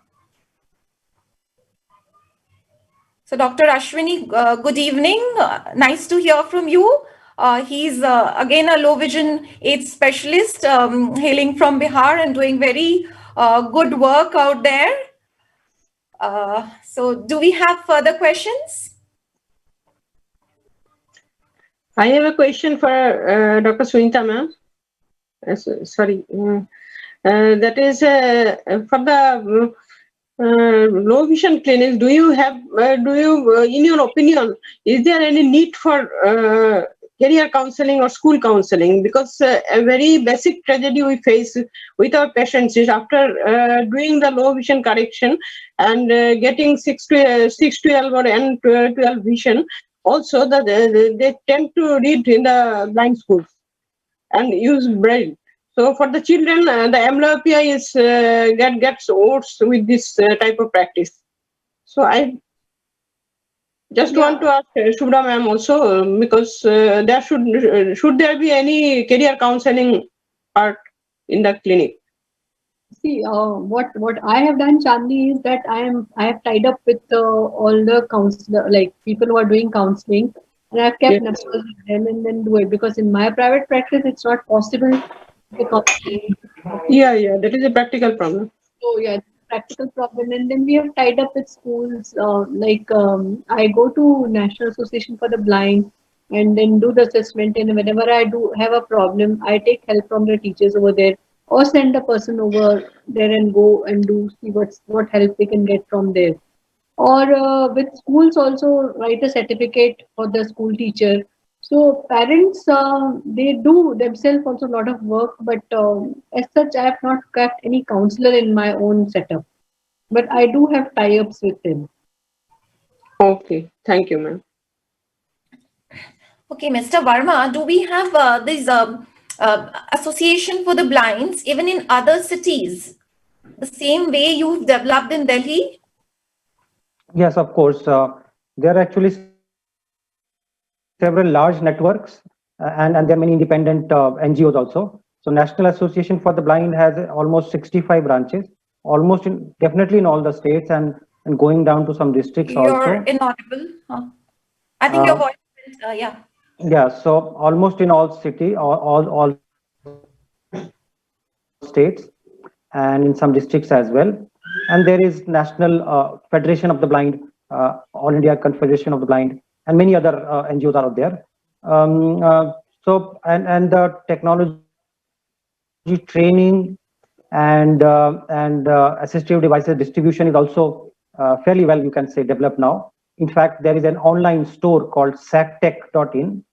So Dr. Ashwini, good evening. Nice to hear from you. He's again a low vision aids specialist hailing from Bihar and doing very good work out there. So do we have further questions? I have a question for Dr. Sunita ma'am. Sorry. That is for the low vision clinics. Do you, in your opinion, is there any need for career counseling or school counseling? Because a very basic tragedy we face with our patients is after doing the low vision correction and getting 612 or N12 vision, also they tend to read in the blind schools and use braille. So for the children, the amblyopia is gets worse with this type of practice. So I just want to ask Shubhra ma'am also, because there should there be any career counseling part in the clinic? See, what I have done, Chandni, is that I have tied up with all the counselor, like people who are doing counseling, and I've kept numbers with them and then do it, because in my private practice it's not possible. Yeah, that is a practical problem. So yeah, practical problem, and then we have tied up with schools. I go to National Association for the Blind and then do the assessment. And whenever I do have a problem, I take help from the teachers over there, or send a person over there and go and do see what help they can get from there. Or with schools also write a certificate for the school teacher. So parents, they do themselves also a lot of work, but as such, I have not kept any counselor in my own setup. But I do have tie-ups with them. Okay, thank you, ma'am. Okay, Mr. Verma, do we have this association for the blinds even in other cities? The same way you've developed in Delhi? Yes, of course. There are actually several large networks and there are many independent NGOs also. So National Association for the Blind has almost 65 branches, definitely in all the states and going down to some districts also. You're inaudible. Huh? I think your voice went, yeah. Yeah, so almost in all all states and in some districts as well. And there is National Federation of the Blind, All India Confederation of the Blind, and many other NGOs are out there. So the technology training and assistive devices distribution is also fairly well, you can say, developed now. In fact, there is an online store called SAKTech.in,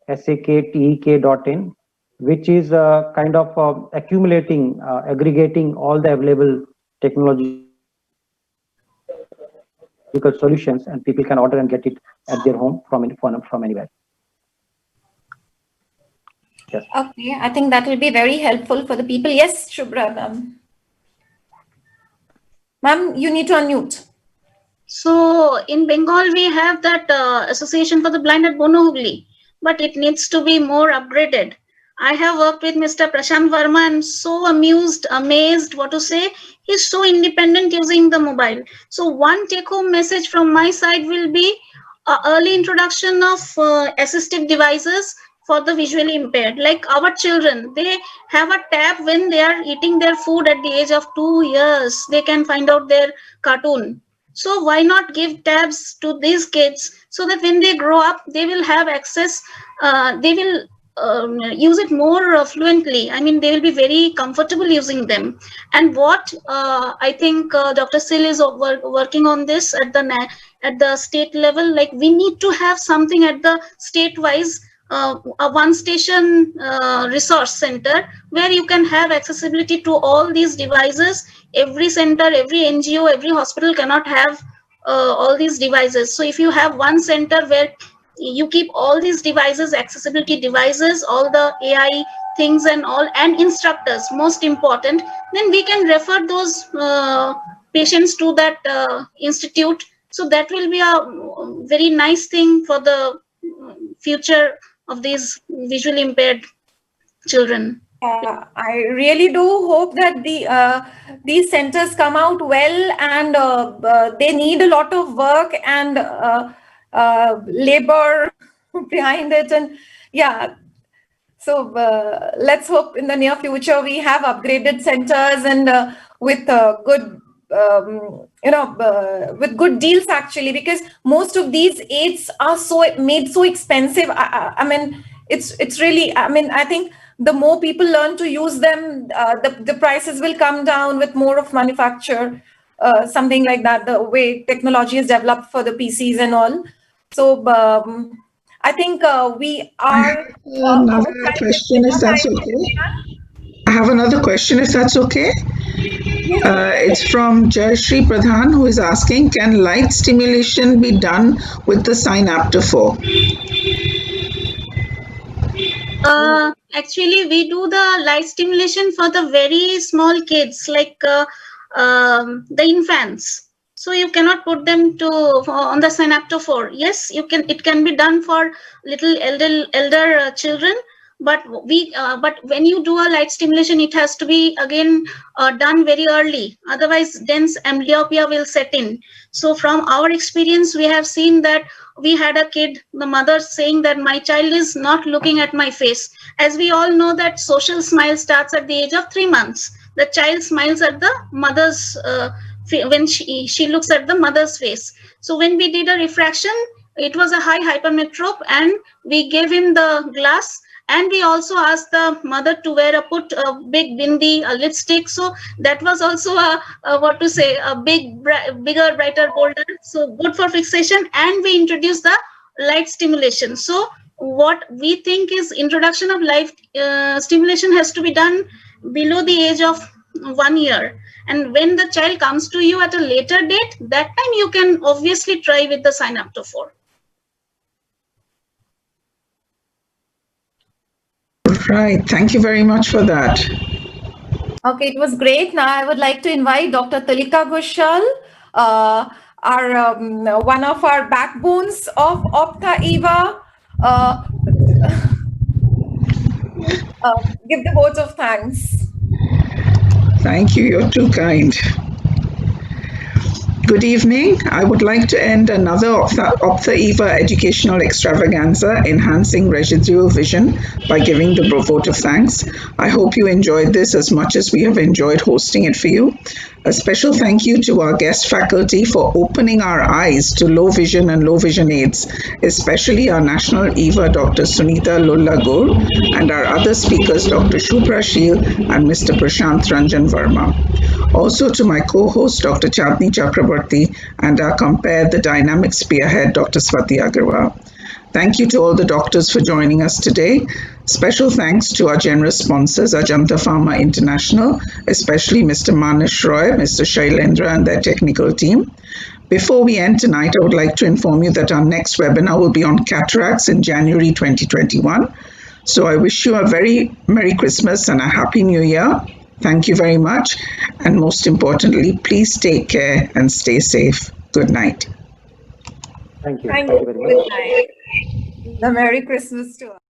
SAKTEK.in, which is kind of aggregating all the available technological solutions, and people can order and get it at their home from anywhere. Yes. Okay, I think that will be very helpful for the people. Yes, Shubhra. Ma'am, you need to unmute. So in Bengal, we have that Association for the Blind at Bonohugli, but it needs to be more upgraded. I have worked with Mr. Prashant Verma and so amazed, what to say, he's so independent using the mobile. So one take-home message from my side will be early introduction of assistive devices for the visually impaired. Like our children, they have a tab when they are eating their food at the age of 2 years. They can find out their cartoon. So why not give tabs to these kids so that when they grow up, they will have access, they will use it more fluently. I mean, they will be very comfortable using them. And what I think Dr. Sil is working on this at the state level, like we need to have something at the state-wise, a one station resource center where you can have accessibility to all these devices. Every center, every NGO, every hospital cannot have all these devices. So if you have one center where you keep all these devices, accessibility devices, all the AI things and all, and instructors, most important, then we can refer those patients to that institute. So that will be a very nice thing for the future of these visually impaired children. I really do hope that these centers come out well, and they need a lot of work and labor behind it. And yeah, so let's hope in the near future we have upgraded centers and with good, with good deals actually, because most of these aids are made so expensive. I mean, it's really, I mean, I think the more people learn to use them, the prices will come down with more of manufacture, something like that, the way technology is developed for the PCs and all. So I think we are... Another question, if that's okay. I have another question, if that's okay. It's from Jayashree Pradhan, who is asking, can light stimulation be done with the Synaptophore? Actually, we do the light stimulation for the very small kids, like the infants. So you cannot put them on the Synaptophore. Yes, you can. It can be done for little elder children, but when you do a light stimulation, it has to be again done very early. Otherwise, dense amblyopia will set in. So from our experience, we have seen that we had a kid, the mother saying that my child is not looking at my face. As we all know that social smile starts at the age of 3 months. The child smiles at the mother's when she looks at the mother's face. So when we did a refraction, it was a high hypermetrope, and we gave him the glass. And we also asked the mother to put a big bindi, a lipstick. So that was also a bigger, brighter, bolder. So good for fixation. And we introduced the light stimulation. So what we think is introduction of light stimulation has to be done below the age of 1 year. And when the child comes to you at a later date, that time you can obviously try with the Synaptophore. Right. Thank you very much for that. Okay, it was great. Now I would like to invite Dr. Tulika Ghoshal, one of our backbones of Optha Eva. Give the vote of thanks. Thank you. You're too kind. Good evening. I would like to end another Optha Eva educational extravaganza, Enhancing Residual Vision, by giving the vote of thanks. I hope you enjoyed this as much as we have enjoyed hosting it for you. A special thank you to our guest faculty for opening our eyes to low vision and low vision aids, especially our National Eva Dr. Sunita Lulla Gur and our other speakers Dr. Shubhra Sheel and Mr. Prashant Ranjan Verma. Also to my co-host Dr. Chandni Chakrabarti and our compare the dynamic spearhead Dr. Swati Agarwal. Thank you to all the doctors for joining us today. Special thanks to our generous sponsors, Ajanta Pharma International, especially Mr. Manish Roy, Mr. Shailendra and their technical team. Before we end tonight, I would like to inform you that our next webinar will be on cataracts in January 2021. So I wish you a very Merry Christmas and a Happy New Year. Thank you very much. And most importantly, please take care and stay safe. Good night. Thank you. Thank Thank you. you very much. Good night. The Merry Christmas to us.